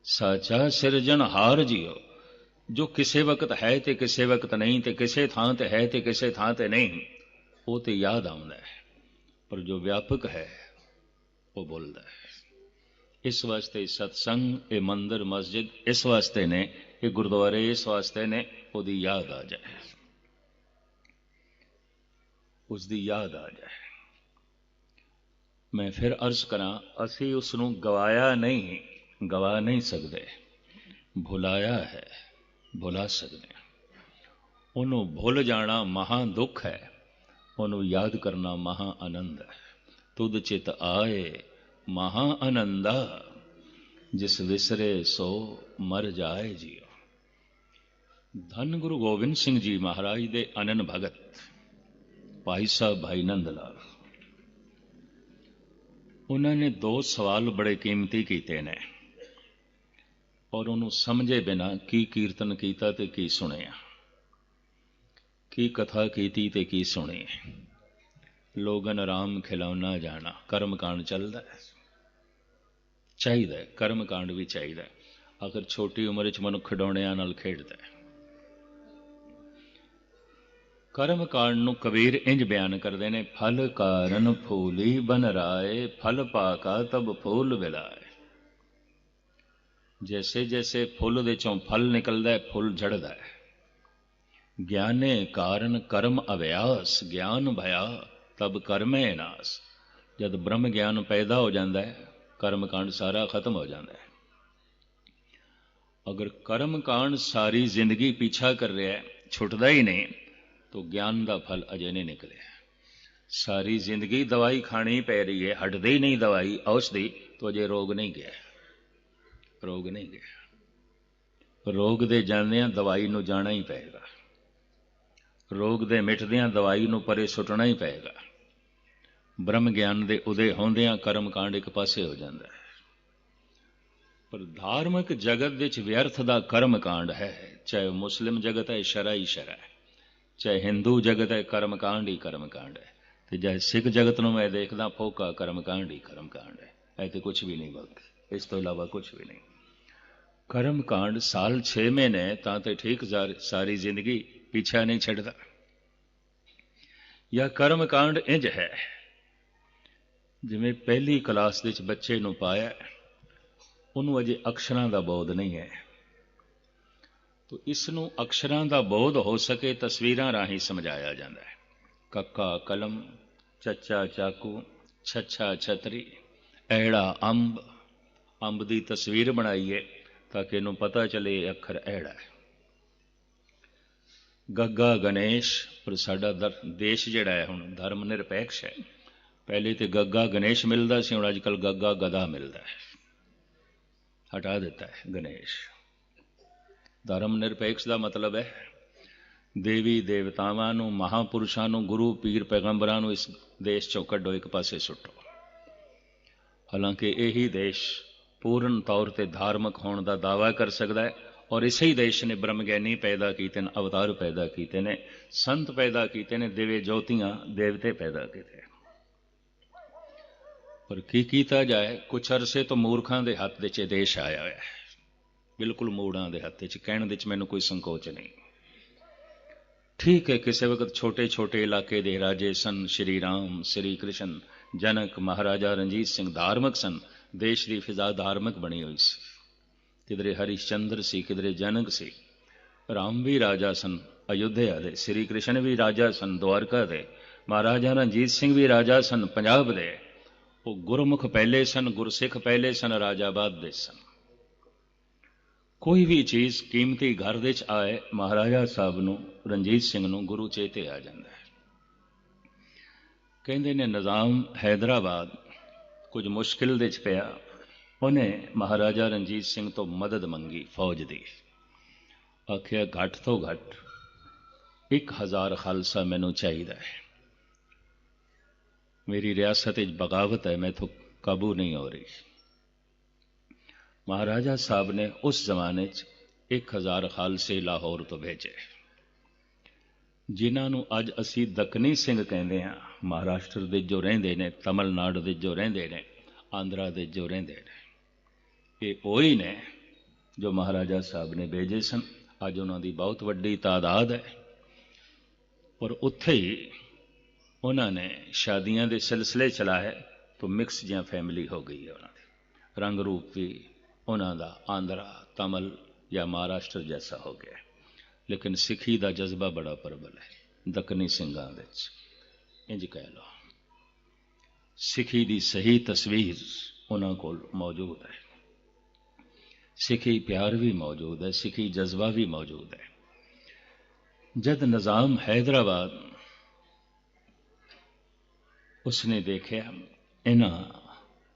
ਸਾਚਾ ਸਿਰਜਣਹਾਰ ਜੀਓ। ਜੋ ਕਿਸੇ ਵਕਤ ਹੈ ਤੇ ਕਿਸੇ ਵਕਤ ਨਹੀਂ, ਤੇ ਕਿਸੇ ਥਾਂ ਤੇ ਹੈ ਤੇ ਕਿਸੇ ਥਾਂ ਤੇ ਨਹੀਂ, ਉਹ ਤੇ ਯਾਦ ਆਉਂਦਾ ਹੈ। ਪਰ ਜੋ ਵਿਆਪਕ ਹੈ ਉਹ ਬੋਲਦਾ ਹੈ। ਇਸ ਵਾਸਤੇ ਸਤਸੰਗ, ਇਹ ਮੰਦਰ ਮਸਜਿਦ ਇਸ ਵਾਸਤੇ ਨੇ, ਇਹ ਗੁਰਦੁਆਰੇ ਇਸ ਵਾਸਤੇ ਨੇ, ਉਹਦੀ ਯਾਦ ਆ ਜਾਏ, ਉਸ ਦੀ ਯਾਦ ਆ ਜਾਏ। ਮੈਂ ਫਿਰ ਅਰਜ਼ ਕਰਾਂ, ਅਸੀਂ ਉਸ ਨੂੰ ਗਵਾਇਆ ਨਹੀਂ, ਗਵਾ ਨਹੀਂ ਸਕਦੇ, ਭੁਲਾਇਆ ਹੈ, ਭੁਲਾ ਸਕਦੇ ਹਾਂ। ਉਹਨੂੰ ਭੁੱਲ ਜਾਣਾ ਮਹਾਂ ਦੁੱਖ ਹੈ, ਉਹਨੂੰ ਯਾਦ ਕਰਨਾ ਮਹਾਂ ਆਨੰਦ ਹੈ। ਤੁਧ ਚਿਤ ਆਏ ਮਹਾਂ ਆਨੰਦਾ, ਜਿਸ ਵਿਸਰੇ ਸੋ ਮਰ ਜਾਏ ਜੀਓ। ਧੰਨ ਗੁਰੂ ਗੋਬਿੰਦ ਸਿੰਘ ਜੀ ਮਹਾਰਾਜ ਦੇ ਅਨੰਨ ਭਗਤ ਭਾਈ ਸਾਹਿਬ ਭਾਈ ਨੰਦ ਲਾਲ, ਉਹਨਾਂ ਨੇ ਦੋ ਸਵਾਲ ਬੜੇ ਕੀਮਤੀ ਕੀਤੇ ਨੇ, ਔਰ ਉਹਨੂੰ ਸਮਝੇ ਬਿਨਾਂ ਕੀ ਕੀਰਤਨ ਕੀਤਾ ਤੇ ਕੀ ਸੁਣਿਆ, ਕੀ ਕਥਾ ਕੀਤੀ ਤੇ ਕੀ ਸੁਣੀ। ਲੋਗਨ ਰਾਮ ਖਿਲਾਉਣਾ ਜਾਣਾ, ਕਰਮ ਕਾਂਡ ਚੱਲਦਾ ਹੈ, ਚਾਹੀਦਾ ਹੈ, ਕਰਮ ਕਾਂਡ ਵੀ ਚਾਹੀਦਾ। ਆਖਰ ਛੋਟੀ ਉਮਰ ਵਿੱਚ ਮਨੁੱਖ ਖਿਡੌਣਿਆਂ ਨਾਲ ਖੇਡਦਾ ਹੈ। ਕਰਮ ਕਾਂਡ ਨੂੰ ਕਬੀਰ ਇੰਜ ਬਿਆਨ ਕਰਦੇ ਨੇ, ਫਲ ਕਾਰਨ ਫੂਲੀ ਬਨ ਰਾਏ, ਫਲ ਪਾਕਾ ਤਬ ਫੂਲ ਵਿਲਾਏ। ਜੈਸੇ ਜੈਸੇ ਫੁੱਲ ਦੇ ਚੋਂ ਫਲ ਨਿਕਲਦਾ ਹੈ, ਫੁੱਲ ਝੜਦਾ ਹੈ। ਗਿਆਨੇ ਕਾਰਨ ਕਰਮ ਅਭਿਆਸ, ਗਿਆਨ ਭਇਆ ਤਬ ਕਰਮੇ ਨਾਸ। ਜਦ ਬ੍ਰਹਮ ਗਿਆਨ ਪੈਦਾ ਹੋ ਜਾਂਦਾ ਹੈ, ਕਰਮ ਕਾਂਡ ਸਾਰਾ ਖਤਮ ਹੋ ਜਾਂਦਾ ਹੈ। ਅਗਰ ਕਰਮ ਕਾਂਡ ਸਾਰੀ ਜ਼ਿੰਦਗੀ ਪਿੱਛਾ ਕਰ ਰਿਹਾ ਹੈ, ਛੁੱਟਦਾ ਹੀ ਨਹੀਂ, तो ज्ञान का फल अजे नहीं निकले। सारी जिंदगी दवाई खानी पै रही है, हटदी ही नहीं दवाई औषधि, तो अजे रोग नहीं गया, रोग नहीं गया। रोग दे जांदियां दवाई नूं जाना ही पेगा, रोग दे मिटदियां दवाई नूं परे सुटना ही पेगा। ब्रह्म ज्ञान दे उदय होंदियां कर्म कांड एक पासे हो जाता है। पर धार्मिक जगत विच व्यर्थ दा कर्म कांड है, चाहे मुस्लिम जगत है शरा ही शरा है, चाहे हिंदू जगत है कर्म कांड ही कर्म कांड है, तो चाहे सिख जगत नूं मैं देखदा फोका कर्म कांड ही कर्म कांड है। ऐसे कुछ भी नहीं, बल्कि इस तो इलावा कुछ भी नहीं। कर्म कांड साल 6 महीने तां ते ठीक, सारी जिंदगी पीछा नहीं छड्डदा। या कर्म कांड इंज है जिवें पहली क्लास दे विच बच्चे नूं पाया, उहनूं अजे अक्षरां दा बोध नहीं है, तो इसनूं अक्षरां दा बोध हो सके तस्वीरां राही समझाया जाता है। कक्का कलम, चचा चाकू, छछा छतरी, ऐड़ा अंब, अंब की तस्वीर बनाईए ताकि इनू पता चले अखर ऐड़ा है। गग्गा गणेश, पर साडा देश जिहड़ा है हुण धर्म निरपेक्ष है। पहले तो गग्गा गणेश मिलता सी, हुण अजकल गग्गा गधा मिलता है, हटा दिता है गणेश। धर्म निरपेक्ष का मतलब है देवी देवतावां नूं, महापुरुषां नूं, गुरु पीर पैगंबरां नूं इस देश चों कड्डो, एक पासे सुट्टो। हालांकि यही देश पूर्ण तौर पर धार्मिक होने का दावा कर सकता है, और इसे ही देश ने ब्रह्मज्ञानी पैदा किए हैं, अवतार पैदा किए हैं, संत पैदा किए हैं, दिव्य ज्योतियां देवते पैदा किए। ਪਰ ਕੀ ਕੀਤਾ ਜਾਏ, ਕੁਛ ਅਰਸੇ ਤੋਂ ਮੂਰਖਾਂ ਦੇ ਹੱਥ ਵਿੱਚ ਇਹ ਦੇਸ਼ ਆਇਆ ਹੋਇਆ ਹੈ, ਬਿਲਕੁਲ ਮੂੜਾਂ ਦੇ ਹੱਥ ਵਿੱਚ। ਕਹਿਣ ਵਿੱਚ ਮੈਨੂੰ ਕੋਈ ਸੰਕੋਚ ਨਹੀਂ। ਠੀਕ ਹੈ, ਕਿਸੇ ਵਕਤ ਛੋਟੇ ਛੋਟੇ ਇਲਾਕੇ ਦੇ ਰਾਜੇ ਸਨ, ਸ਼੍ਰੀ ਰਾਮ, ਸ਼੍ਰੀ ਕ੍ਰਿਸ਼ਨ, ਜਨਕ, ਮਹਾਰਾਜਾ ਰਣਜੀਤ ਸਿੰਘ ਧਾਰਮਿਕ ਸਨ। ਦੇਸ਼ ਦੀ ਫਿਜ਼ਾ ਧਾਰਮਿਕ ਬਣੀ ਹੋਈ ਸੀ। ਕਿਧਰੇ ਹਰੀਸ਼ਚੰਦਰ ਸੀ, ਕਿਧਰੇ ਜਨਕ ਸੀ। ਰਾਮ ਵੀ ਰਾਜਾ ਸਨ ਅਯੁੱਧਿਆ ਦੇ, ਸ਼੍ਰੀ ਕ੍ਰਿਸ਼ਨ ਵੀ ਰਾਜਾ ਸਨ ਦੁਆਰਕਾ ਦੇ, ਮਹਾਰਾਜਾ ਰਣਜੀਤ ਸਿੰਘ ਵੀ ਰਾਜਾ ਸਨ ਪੰਜਾਬ ਦੇ। ਉਹ ਗੁਰਮੁਖ ਪਹਿਲੇ ਸਨ, ਗੁਰਸਿੱਖ ਪਹਿਲੇ ਸਨ, ਰਾਜਾ ਬਾਅਦ ਦੇ ਸਨ। ਕੋਈ ਵੀ ਚੀਜ਼ ਕੀਮਤੀ ਘਰ ਵਿੱਚ ਆਏ, ਮਹਾਰਾਜਾ ਸਾਹਿਬ ਨੂੰ, ਰਣਜੀਤ ਸਿੰਘ ਨੂੰ ਗੁਰੂ ਚੇਤੇ ਆ ਜਾਂਦਾ ਹੈ। ਕਹਿੰਦੇ ਨੇ ਨਿਜ਼ਾਮ ਹੈਦਰਾਬਾਦ ਕੁਝ ਮੁਸ਼ਕਿਲ ਦੇ 'ਚ ਪਿਆ। ਉਹਨੇ ਮਹਾਰਾਜਾ ਰਣਜੀਤ ਸਿੰਘ ਤੋਂ ਮਦਦ ਮੰਗੀ ਫੌਜ ਦੀ। ਆਖਿਆ ਘੱਟ ਤੋਂ ਘੱਟ 1000 ਖਾਲਸਾ ਮੈਨੂੰ ਚਾਹੀਦਾ ਹੈ। ਮੇਰੀ ਰਿਆਸਤ ਵਿੱਚ ਬਗਾਵਤ ਹੈ, ਮੈਥੋਂ ਕਾਬੂ ਨਹੀਂ ਹੋ ਰਹੀ। ਮਹਾਰਾਜਾ ਸਾਹਿਬ ਨੇ ਉਸ ਜ਼ਮਾਨੇ 'ਚ 1000 ਖਾਲਸੇ ਲਾਹੌਰ ਤੋਂ ਭੇਜੇ, ਜਿਨ੍ਹਾਂ ਨੂੰ ਅੱਜ ਅਸੀਂ ਦੱਖਣੀ ਸਿੰਘ ਕਹਿੰਦੇ ਹਾਂ। ਮਹਾਰਾਸ਼ਟਰ ਦੇ ਜੋ ਰਹਿੰਦੇ ਨੇ, ਤਮਿਲਨਾਡੂ ਦੇ ਜੋ ਰਹਿੰਦੇ ਨੇ, ਆਂਧਰਾ ਦੇ ਜੋ ਰਹਿੰਦੇ ਨੇ, ਇਹ ਉਹੀ ਨੇ ਜੋ ਮਹਾਰਾਜਾ ਸਾਹਿਬ ਨੇ ਭੇਜੇ ਸਨ। ਅੱਜ ਉਹਨਾਂ ਦੀ ਬਹੁਤ ਵੱਡੀ ਤਾਦਾਦ ਹੈ। ਪਰ ਉੱਥੇ ਹੀ ਉਹਨਾਂ ਨੇ ਸ਼ਾਦੀਆਂ ਦੇ ਸਿਲਸਿਲੇ ਚਲਾਏ ਤਾਂ ਮਿਕਸ ਜਿਹਾ ਫੈਮਿਲੀ ਹੋ ਗਈ ਹੈ। ਉਹਨਾਂ ਦੀ ਰੰਗ ਰੂਪ ਵੀ ਉਹਨਾਂ ਦਾ ਆਂਧਰਾ, ਤਮਿਲ ਜਾਂ ਮਹਾਰਾਸ਼ਟਰ ਜੈਸਾ ਹੋ ਗਿਆ। ਲੇਕਿਨ ਸਿੱਖੀ ਦਾ ਜਜ਼ਬਾ ਬੜਾ ਪ੍ਰਬਲ ਹੈ ਦੱਖਣੀ ਸਿੰਘਾਂ ਵਿੱਚ। ਇੰਜ ਕਹਿ ਲਓ, ਸਿੱਖੀ ਦੀ ਸਹੀ ਤਸਵੀਰ ਉਹਨਾਂ ਕੋਲ ਮੌਜੂਦ ਹੈ। ਸਿੱਖੀ ਪਿਆਰ ਵੀ ਮੌਜੂਦ ਹੈ, ਸਿੱਖੀ ਜਜ਼ਬਾ ਵੀ ਮੌਜੂਦ ਹੈ। ਜਦ ਨਿਜ਼ਾਮ ਹੈਦਰਾਬਾਦ ਉਸਨੇ ਦੇਖਿਆ ਇਹਨਾਂ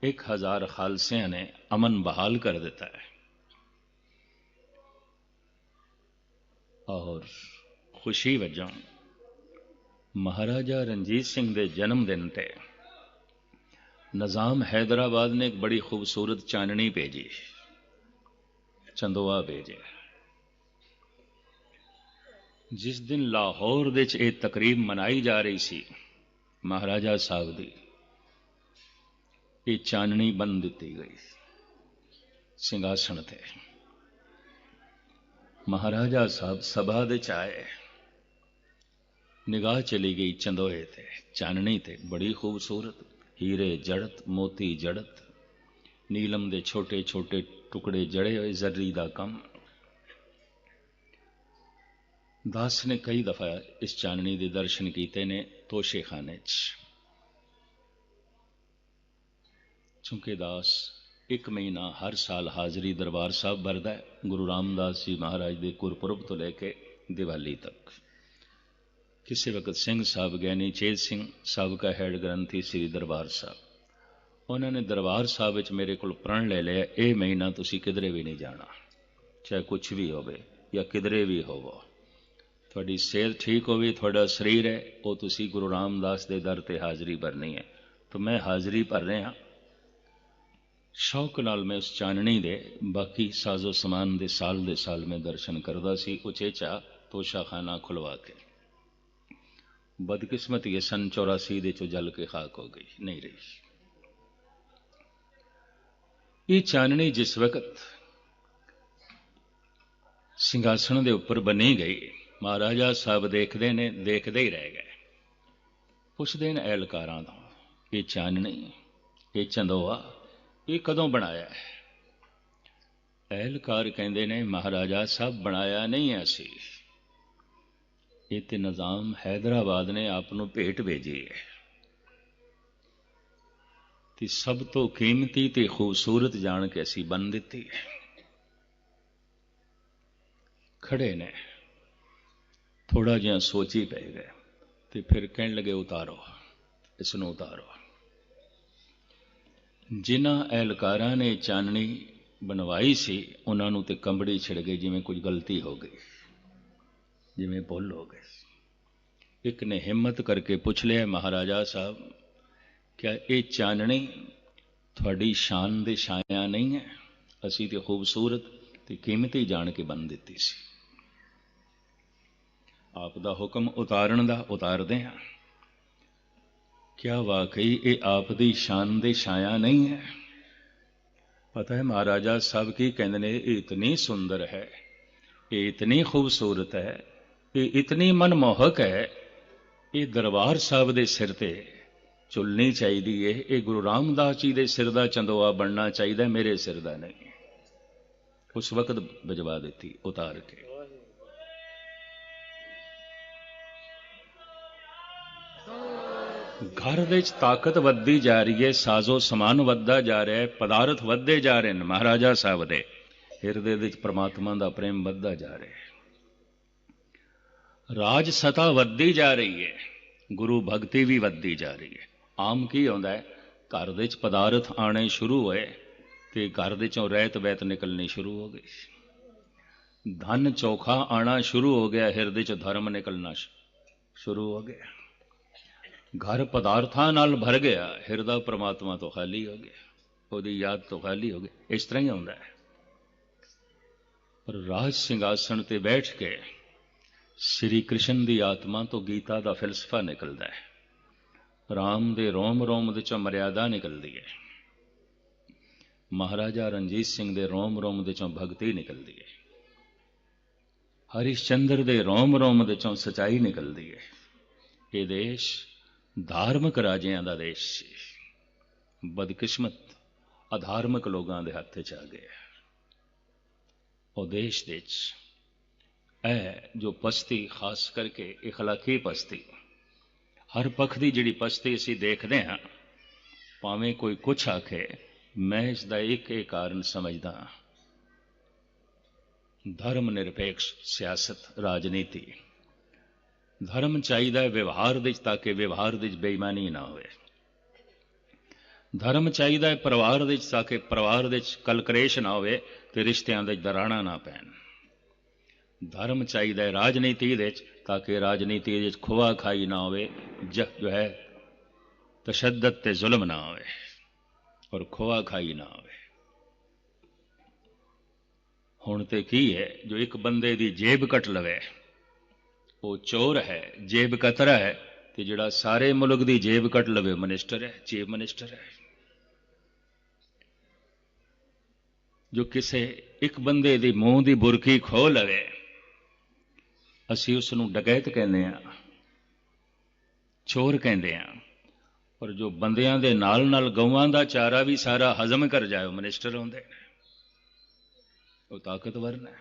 1000 ਖਾਲਸਿਆਂ ਨੇ ਅਮਨ ਬਹਾਲ ਕਰ ਦਿੱਤਾ ਹੈ ਔਰ ਖੁਸ਼ੀ ਵਜੋਂ ਮਹਾਰਾਜਾ ਰਣਜੀਤ ਸਿੰਘ ਦੇ ਜਨਮ ਦਿਨ ਤੇ ਨਿਜ਼ਾਮ ਹੈਦਰਾਬਾਦ ਨੇ ਇੱਕ ਬੜੀ ਖੂਬਸੂਰਤ ਚਾਨਣੀ ਭੇਜੀ, ਚੰਦੋਆ ਭੇਜਿਆ। ਜਿਸ ਦਿਨ ਲਾਹੌਰ ਵਿੱਚ ਇਹ ਤਕਰੀਬ ਮਨਾਈ ਜਾ ਰਹੀ ਸੀ ਮਹਾਰਾਜਾ ਸਾਹਿਬ ਦੀ, ਇਹ ਚਾਨਣੀ ਬੰਨ ਦਿੱਤੀ ਗਈ ਸਿੰਘਾਸਣ ਤੇ। ਮਹਾਰਾਜਾ ਸਾਹਿਬ ਸਭਾ ਦੇ 'ਚ ਆਏ, ਨਿਗਾਹ ਚਲੀ ਗਈ ਚੰਦੋਏ ਤੇ, ਚਾਨਣੀ ਤੇ। ਬੜੀ ਖੂਬਸੂਰਤ, ਹੀਰੇ ਜੜਤ, ਮੋਤੀ ਜੜਤ, ਨੀਲਮ ਦੇ ਛੋਟੇ ਛੋਟੇ ਟੁਕੜੇ ਜੜੇ ਹੋਏ, ਜ਼ਰੀ ਦਾ ਕੰਮ। ਦਾਸ ਨੇ ਕਈ ਦਫਾ ਇਸ ਚਾਨਣੀ ਦੇ ਦਰਸ਼ਨ ਕੀਤੇ ਨੇ ਤੋਸ਼ੇਖਾਨੇ 'ਚ। ਚੂੰਕਿ ਦਾਸ 1 ਮਹੀਨਾ ਹਰ ਸਾਲ ਹਾਜ਼ਰੀ ਦਰਬਾਰ ਸਾਹਿਬ ਭਰਦਾ ਹੈ, ਗੁਰੂ ਰਾਮਦਾਸ ਜੀ ਮਹਾਰਾਜ ਦੇ ਗੁਰਪੁਰਬ ਤੋਂ ਲੈ ਕੇ ਦੀਵਾਲੀ ਤੱਕ। ਕਿਸੇ ਵਕਤ ਸਿੰਘ ਸਾਹਿਬ ਗਿਆਨੀ ਚੇਤ ਸਿੰਘ ਸਾਬਕਾ ਹੈਡ ਗ੍ਰੰਥੀ ਸ੍ਰੀ ਦਰਬਾਰ ਸਾਹਿਬ, ਉਹਨਾਂ ਨੇ ਦਰਬਾਰ ਸਾਹਿਬ ਵਿੱਚ ਮੇਰੇ ਕੋਲ ਪ੍ਰਣ ਲੈ ਲਿਆ, ਇਹ ਮਹੀਨਾ ਤੁਸੀਂ ਕਿਧਰੇ ਵੀ ਨਹੀਂ ਜਾਣਾ, ਚਾਹੇ ਕੁਛ ਵੀ ਹੋਵੇ ਜਾਂ ਕਿਧਰੇ ਵੀ ਹੋਵੋ। ਤੁਹਾਡੀ ਸਿਹਤ ਠੀਕ ਹੋਵੇ, ਤੁਹਾਡਾ ਸਰੀਰ ਹੈ, ਉਹ ਤੁਸੀਂ ਗੁਰੂ ਰਾਮਦਾਸ ਦੇ ਦਰ ਤੇ ਹਾਜ਼ਰੀ ਭਰਨੀ ਹੈ। ਤਾਂ ਮੈਂ ਹਾਜ਼ਰੀ ਭਰ ਰਿਹਾ। ਸ਼ੌਕ ਨਾਲ ਮੈਂ ਉਸ ਚਾਨਣੀ ਦੇ ਬਾਕੀ ਸਾਜ਼ੋ ਸਮਾਨ ਦੇ ਸਾਲ ਮੈਂ ਦਰਸ਼ਨ ਕਰਦਾ ਸੀ, ਉਚੇਚਾ ਤੋਸ਼ਾਖਾਨਾ ਖੁਲਵਾ ਕੇ। ਬਦਕਿਸਮਤੀ ਇਹ ਸਨ 84 ਦੇ 'ਚੋਂ ਜਲ ਕੇ ਖਾਕ ਹੋ ਗਈ, ਨਹੀਂ ਰਹੀ। ਇਹ ਚਾਨਣੀ ਜਿਸ ਵਕਤ ਸਿੰਘਾਸਣ ਦੇ ਉੱਪਰ ਬਣੀ ਗਈ, ਮਹਾਰਾਜਾ ਸਾਹਿਬ ਦੇਖਦੇ ਨੇ, ਦੇਖਦੇ ਹੀ ਰਹਿ ਗਏ। ਪੁੱਛਦੇ ਨੇ ਅਹਿਲਕਾਰਾਂ ਤੋਂ, ਇਹ ਚਾਨਣੀ, ਇਹ ਚੰਦੋਆ, ਇਹ ਕਦੋਂ ਬਣਾਇਆ ਹੈ? ਅਹਿਲਕਾਰ ਕਹਿੰਦੇ ਨੇ ਮਹਾਰਾਜਾ ਸਾਹਿਬ ਬਣਾਇਆ ਨਹੀਂ ਹੈ ਅਸੀਂ, ਇਹ ਤੇ ਨਿਜ਼ਾਮ ਹੈਦਰਾਬਾਦ ਨੇ ਆਪ ਨੂੰ ਭੇਟ ਭੇਜੀ ਹੈ। ਤੇ ਸਭ ਤੋਂ ਕੀਮਤੀ ਤੇ ਖੂਬਸੂਰਤ ਜਾਣ ਕੇ ਅਸੀਂ ਬੰਨ ਦਿੱਤੀ ਹੈ। ਖੜੇ ਨੇ, ਥੋੜਾ ਜਿਹਾ ਸੋਚੀ ਪੈ ਗਏ ਤੇ ਫਿਰ ਕਹਿਣ ਲੱਗੇ ਉਤਾਰੋ, ਇਸ ਨੂੰ ਉਤਾਰੋ। ਜਿਨ੍ਹਾਂ ਅਹਿਲਕਾਰਾਂ ਨੇ ਚਾਨਣੀ ਬਣਵਾਈ ਸੀ ਉਹਨਾਂ ਨੂੰ ਤੇ ਕੰਬੜੀ ਛਿੜ ਗਈ, ਜਿਵੇਂ ਕੁਝ ਗਲਤੀ ਹੋ ਗਈ, ਜਿਵੇਂ ਭੁੱਲ ਹੋ ਗਈ। ਇੱਕ ਨੇ ਹਿੰਮਤ ਕਰਕੇ ਪੁੱਛ ਲਿਆ, ਮਹਾਰਾਜਾ ਸਾਹਿਬ ਕਿਆ ਇਹ ਚਾਨਣੀ ਤੁਹਾਡੀ ਸ਼ਾਨ ਦੇ ਛਾਇਆ ਨਹੀਂ ਹੈ? ਅਸੀਂ ਤੇ ਖੂਬਸੂਰਤ ਤੇ ਕੀਮਤੀ ਜਾਣ ਕੇ ਬੰਨ ਦਿੱਤੀ ਸੀ। ਆਪ ਦਾ ਹੁਕਮ ਉਤਾਰਨ ਦਾ, ਉਤਾਰਦੇ ਹਾਂ। क्या वाकई ये आप दी शान दे छाया नहीं है? पता है महाराजा साहब की कहते ने ये इतनी सुंदर है, ये इतनी खूबसूरत है, ये इतनी मनमोहक है, ये दरबार साहब दे सिर ते चुलनी चाहिए है। ये गुरु रामदास जी दे सिर दा चंदोआ बनना चाहिए, मेरे सिर दा नहीं। उस वक्त भिजवा दी उतार के। घर दे ताकत वधदी जा रही है, साजो समान वधदा जा रहा है, पदार्थ वधदे जा रहे हैं। महाराजा साहब दे हिरदे विच परमात्मा दा प्रेम वधदा जा रहा है, राज सता वधदी जा रही है, गुरु भगती भी वधदी जा रही है। आम की होंदा है, घर दे पदार्थ आने शुरू होए ते घर दे चों रहत वैत निकलनी शुरू हो गई, धन चौखा आना शुरू हो गया, हिरदे च धर्म निकलना शुरू हो गया। घर पदार्थां नाल भर गया, हिरदा परमात्मा तो खाली हो गया, उसकी याद तो खाली हो गई। इस तरह ही होंदा है। पर राज सिंघासन ते बैठ के श्री कृष्ण की आत्मा तो गीता का फिलसफा निकलता है, राम दे रोम रोम दे चों मर्यादा निकलती है, महाराजा रणजीत सिंह दे रोम रोम दे चों भगती निकलती है, हरिश्चंद्र दे रोम रोम दे चों सच्चाई निकलती है। ये देश धार्मिक राजियां दा देश सी, बदकिस्मत अधार्मिक लोगों के हत्थ च आ गया। और देश दे जो पस्ती, खास करके इखलाकी पस्ती, हर पक्ष की जिहड़ी पस्ती असी देखते हैं, भावें कोई कुछ आखे, मैं इसका एक कारण समझदा, धर्म निरपेक्ष सियासत राजनीति। धर्म चाहिए व्यवहार विच, ताकि व्यवहार विच बेईमानी ना होवे। धर्म चाहिए परिवार विच, ताकि परिवार विच कल कलेश ना होवे ते रिश्तियां विच दराड़ा ना पैन। धर्म चाहिए राजनीति विच, ताकि राजनीति विच खुआ खाई ना होवे, जो है तशद्दद ते जुल्म ना होवे और खुआ खाई ना होवे। हुण ते की है, जो एक बंदे दी जेब कट लवे वो चोर है, जेब कतरा है, तो जिहड़ा सारे मुल्क की जेब कट लवे मिनिस्टर है, चीफ मिनिस्टर है। जो किसी एक बंदे दी मूँह की बुरकी खो लवे, असी उसनूं डकैत कहने हैं, चोर कहते हैं। और जो बंदियां दे नाल नाल गौवां दा चारा भी सारा हजम कर जाए, मिनिस्टर होंदे ने, वो ताकतवर ने।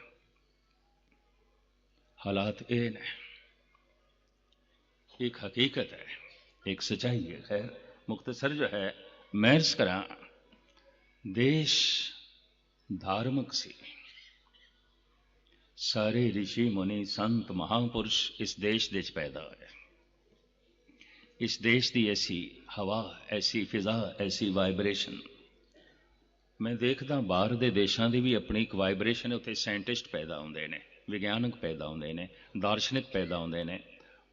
हालात ये ने, एक हकीकत है, एक सच्चाई है। खैर मुख्तसर जो है मैं अर्ज करा, देश धार्मिक सी, सारे ऋषि मुनि संत महापुरुष इस देश दे पैदा होए। इस देश की ऐसी हवा, ऐसी फिजा, ऐसी वाइब्रेशन मैं देखदा, बाहर दे देशों की भी अपनी एक वाइब्रेशन है। उत्थे साइंटिस्ट पैदा होंदे ने, विज्ञानक पैदा होंदे ने, दार्शनिक पैदा होंदे ने,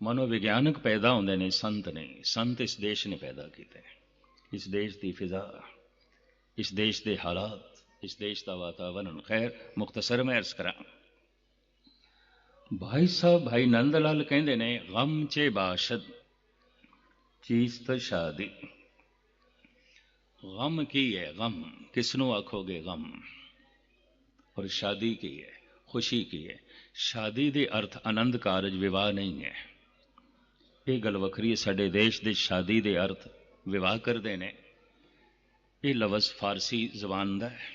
मनोविज्ञानक पैदा होंदे ने, संत नहीं। संत इस देश ने पैदा किए। इस देश की फिजा, इस देश के हालात, इस देश का वातावरण। खैर मुख्तसर मैं अर्ज करा, भाई साहब भाई नंद लाल कहते ने, गम चे बाशद चीज तो शादी। गम की है? गम किसनों आखोगे? गम। और शादी की है? खुशी की है। शादी दे अर्थ आनंद कारज विवाह नहीं है। ये गल वखरी है। साडे देश दे शादी दे अर्थ विवाह करते हैं। ये लवज फारसी जबान का है,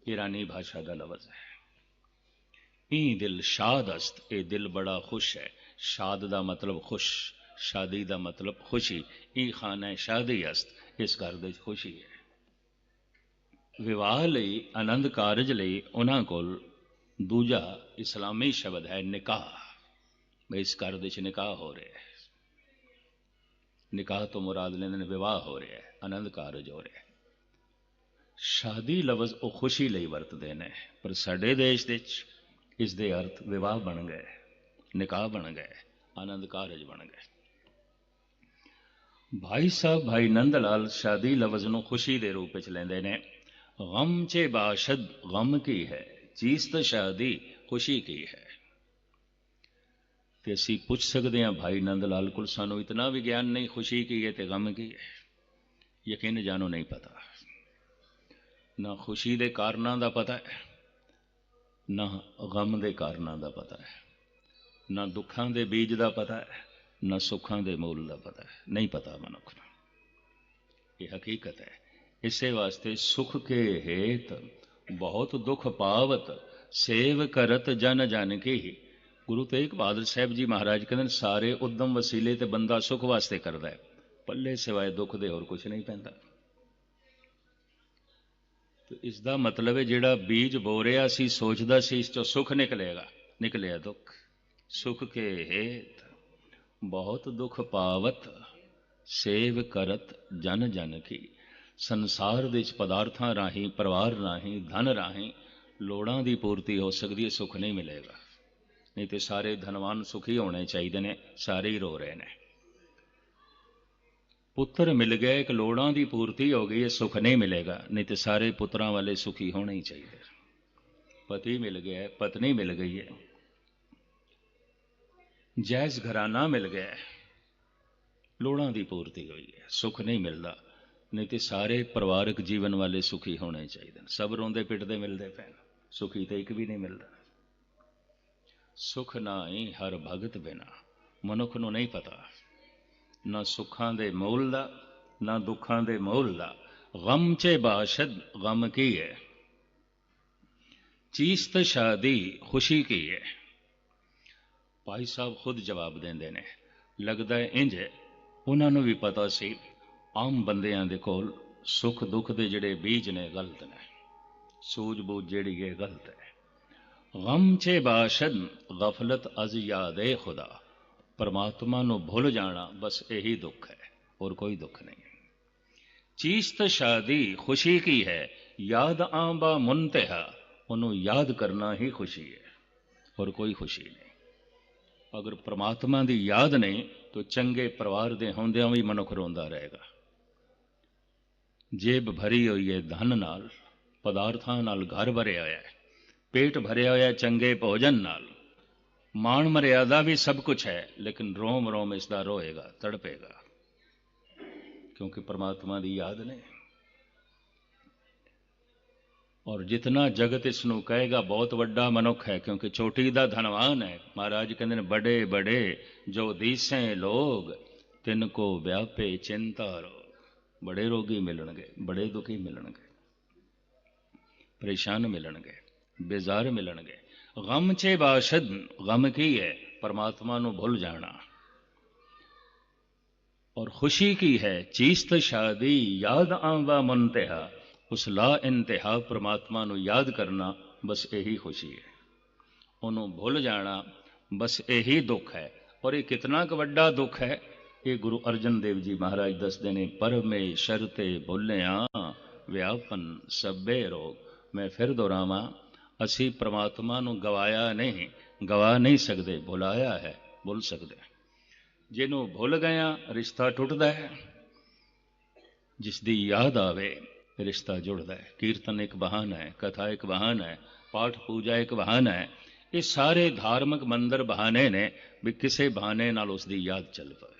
ईरानी भाषा का लवज है। ई दिल शाद अस्त, ये दिल बड़ा खुश है। शाद का मतलब खुश, शादी का मतलब खुशी। ई खाना शादी अस्त, इस घर दे खुशी है। विवाह लई, आनंद कारज लई उन्हां कोल दूजा इस्लामी शब्द है निकाह। भाई इस घर दे निकाह हो रहा है। निकाह तो मुराद लेंदे ने विवाह हो रहा है, आनंद कारज हो रहा है। शादी लफ्ज वो खुशी लई वरतदे ने, पर साडे देश दे इस दे अर्थ विवाह बन गए, निकाह बन गए, आनंद कारज बन गए। भाई साहब भाई नंद लाल शादी लफ्ज नूं खुशी दे रूप में लेंदे ने। गम चे बाशद, गम की है चीज तो शादी खुशी की है। तो असी पुछ सकते हैं भाई नंद लाल को, सानू इतना भी ज्ञान नहीं खुशी की है तो गम की है, यकीन जानो नहीं पता। ना खुशी के कारणों का पता है, ना गम के कारणों का पता है, ना दुखों के बीज का पता है, ना सुखों के मूल का पता है, नहीं पता मनुख को। ये हकीकत है। इसे वास्ते सुख के हेत बहुत दुख पावत, सेव करत जन जन के ही। गुरु तेग बहादुर साहब जी महाराज कहते सारे उद्यम वसीले तो बंदा सुख वास्ते करता है, पल्ले सिवाय दुख दे और कुछ नहीं पैंदा। तो इसका मतलब है जिहड़ा बीज बो रहा सी, सोचदा सी इस चों सुख निकलेगा, निकलिया दुख। सुख के हेत बहुत दुख पावत, सेव करत जन जन की। संसार दे पदार्थां राही, परिवार राही, धन राही लोड़ां दी पूर्ति हो सकती है, सुख नहीं मिलेगा। नहीं तो सारे धनवान सुखी होने चाहिए ने, सारे ही रो रहे हैं। पुत्र मिल गए, एक लोड़ां दी पूर्ति हो गई है, सुख नहीं मिलेगा। नहीं तो सारे पुत्रां वाले सुखी होने ही चाहिए। पति मिल गया, पत्नी मिल गई है, जायज घराना मिल गया, लोड़ां दी पूर्ति हुई है, सुख नहीं मिलता। नहीं तो सारे परिवारक जीवन वाले सुखी होने चाहिए। सब रोंदे पिटदे मिलते पैन, सुखी तो एक भी नहीं मिलता। सुख ना ही हर भगत बिना, मनुख नूं नहीं पता ना सुखां दे मोल दा, ना दुखां दे मोल दा। गम चे बाशद गम की है, चीस्त शादी खुशी की है। भाई साहब खुद जवाब देंदे ने, लगदा है इंज उन्होंने भी पता सी आम बंदियां दे कोल सुख दुख दे जिहड़े बीज ने गलत ने, सूझबूझ जिहड़ी है गलत है। गम चे बाशद गफलत अज यादे खुदा, परमात्मा नूं भुल जाना बस यही दुख है, और कोई दुख नहीं। चीस्त शादी खुशी की है, याद आंबा मुनतहा, उन्हों याद करना ही खुशी है, और कोई खुशी नहीं। अगर परमात्मा की याद नहीं तो चंगे परिवार दे होंदियां भी मनुख रोंदा रहेगा। जेब भरी हुई है धन नाल, पदार्थां नाल घर भरिया होया है, पेट भरिया होया चंगे भोजन नाल, मान मर्यादा भी सब कुछ है, लेकिन रोम रोम इसका रोएगा, तड़पेगा, क्योंकि परमात्मा की याद नहीं। और जितना जगत इसनों कहेगा बहुत वड्डा मनुख है, क्योंकि चोटी दा धनवान है। महाराज कहते हैं बड़े बड़े जो दीसें लोग, तिनको व्यापे चिंता रोग। बड़े रोगी मिलणगे, बड़े दुखी मिलणगे, परेशान मिलणगे, बेजार मिलणगे। गम चे बाशद गम की है, परमात्मा नूं भुल जाना। और खुशी की है चीस्त शादी, याद आवा मुनतहा, उस ला इंतहा परमात्मा नूं याद करना बस यही खुशी है। उन्होंने भुल जाना बस यही दुख है। और ये कितना क वड्डा दुख है, ये गुरु अर्जन देव जी महाराज दसदे ने, परमेश्वर ते भुलिया व्यापन सभे रोग। मैं फिर दोहरावां, असी परमात्मा नूं गवाया नहीं, गवा नहीं सकते, भुलाया है, भुल सकते। जिन्हों भुल गया रिश्ता टुटदा है, जिसकी याद आवे रिश्ता जुड़ता है। कीर्तन एक बहाना है, कथा एक बहाना है, पाठ पूजा एक बहाना है। ये सारे धार्मिक मंदिर बहाने ने भी किसी बहाने नाल उसकी याद चल पाए।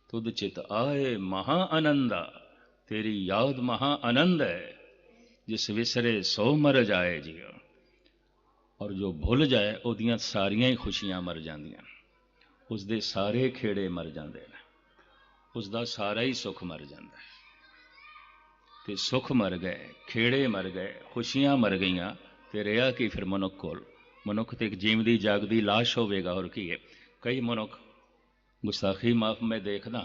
तुद चित आए महा आनंदा, तेरी याद महा आनंद है, जिस विसरे सो मर जाए जिया। और जो भुल जाए उहदियां सारियां ही खुशियां मर जांदियां, उसदे सारे खेड़े मर जाते हैं, उसका सारा ही सुख मर जाता है। तो सुख मर गए, खेड़े मर गए, खुशियां मर गईयां, तो रहा कि फिर मनुख कोल? मनुख तो एक जीवदी जागदी लाश होवेगा, और की है। कई मनुख गुस्ताखी माफ मैं देखदा,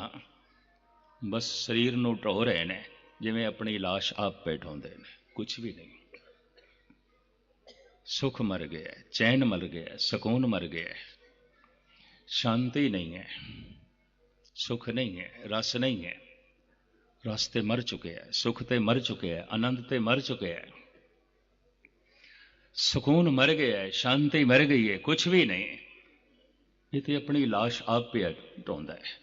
बस शरीर नूं ढो रहे हैं जिवें अपनी लाश आप पे ढोंदे ने, कुछ भी नहीं। सुख मर गया, चैन मर गया, सुकून मर गया, शांति नहीं है, सुख नहीं है, रस नहीं है। रस ते मर चुके हैं, सुख ते मर चुके हैं, आनंद ते मर चुके हैं, सुकून मर गया है, शांति मर गई है, कुछ भी नहीं। ये तो अपनी लाश आप पे ढोंदा है।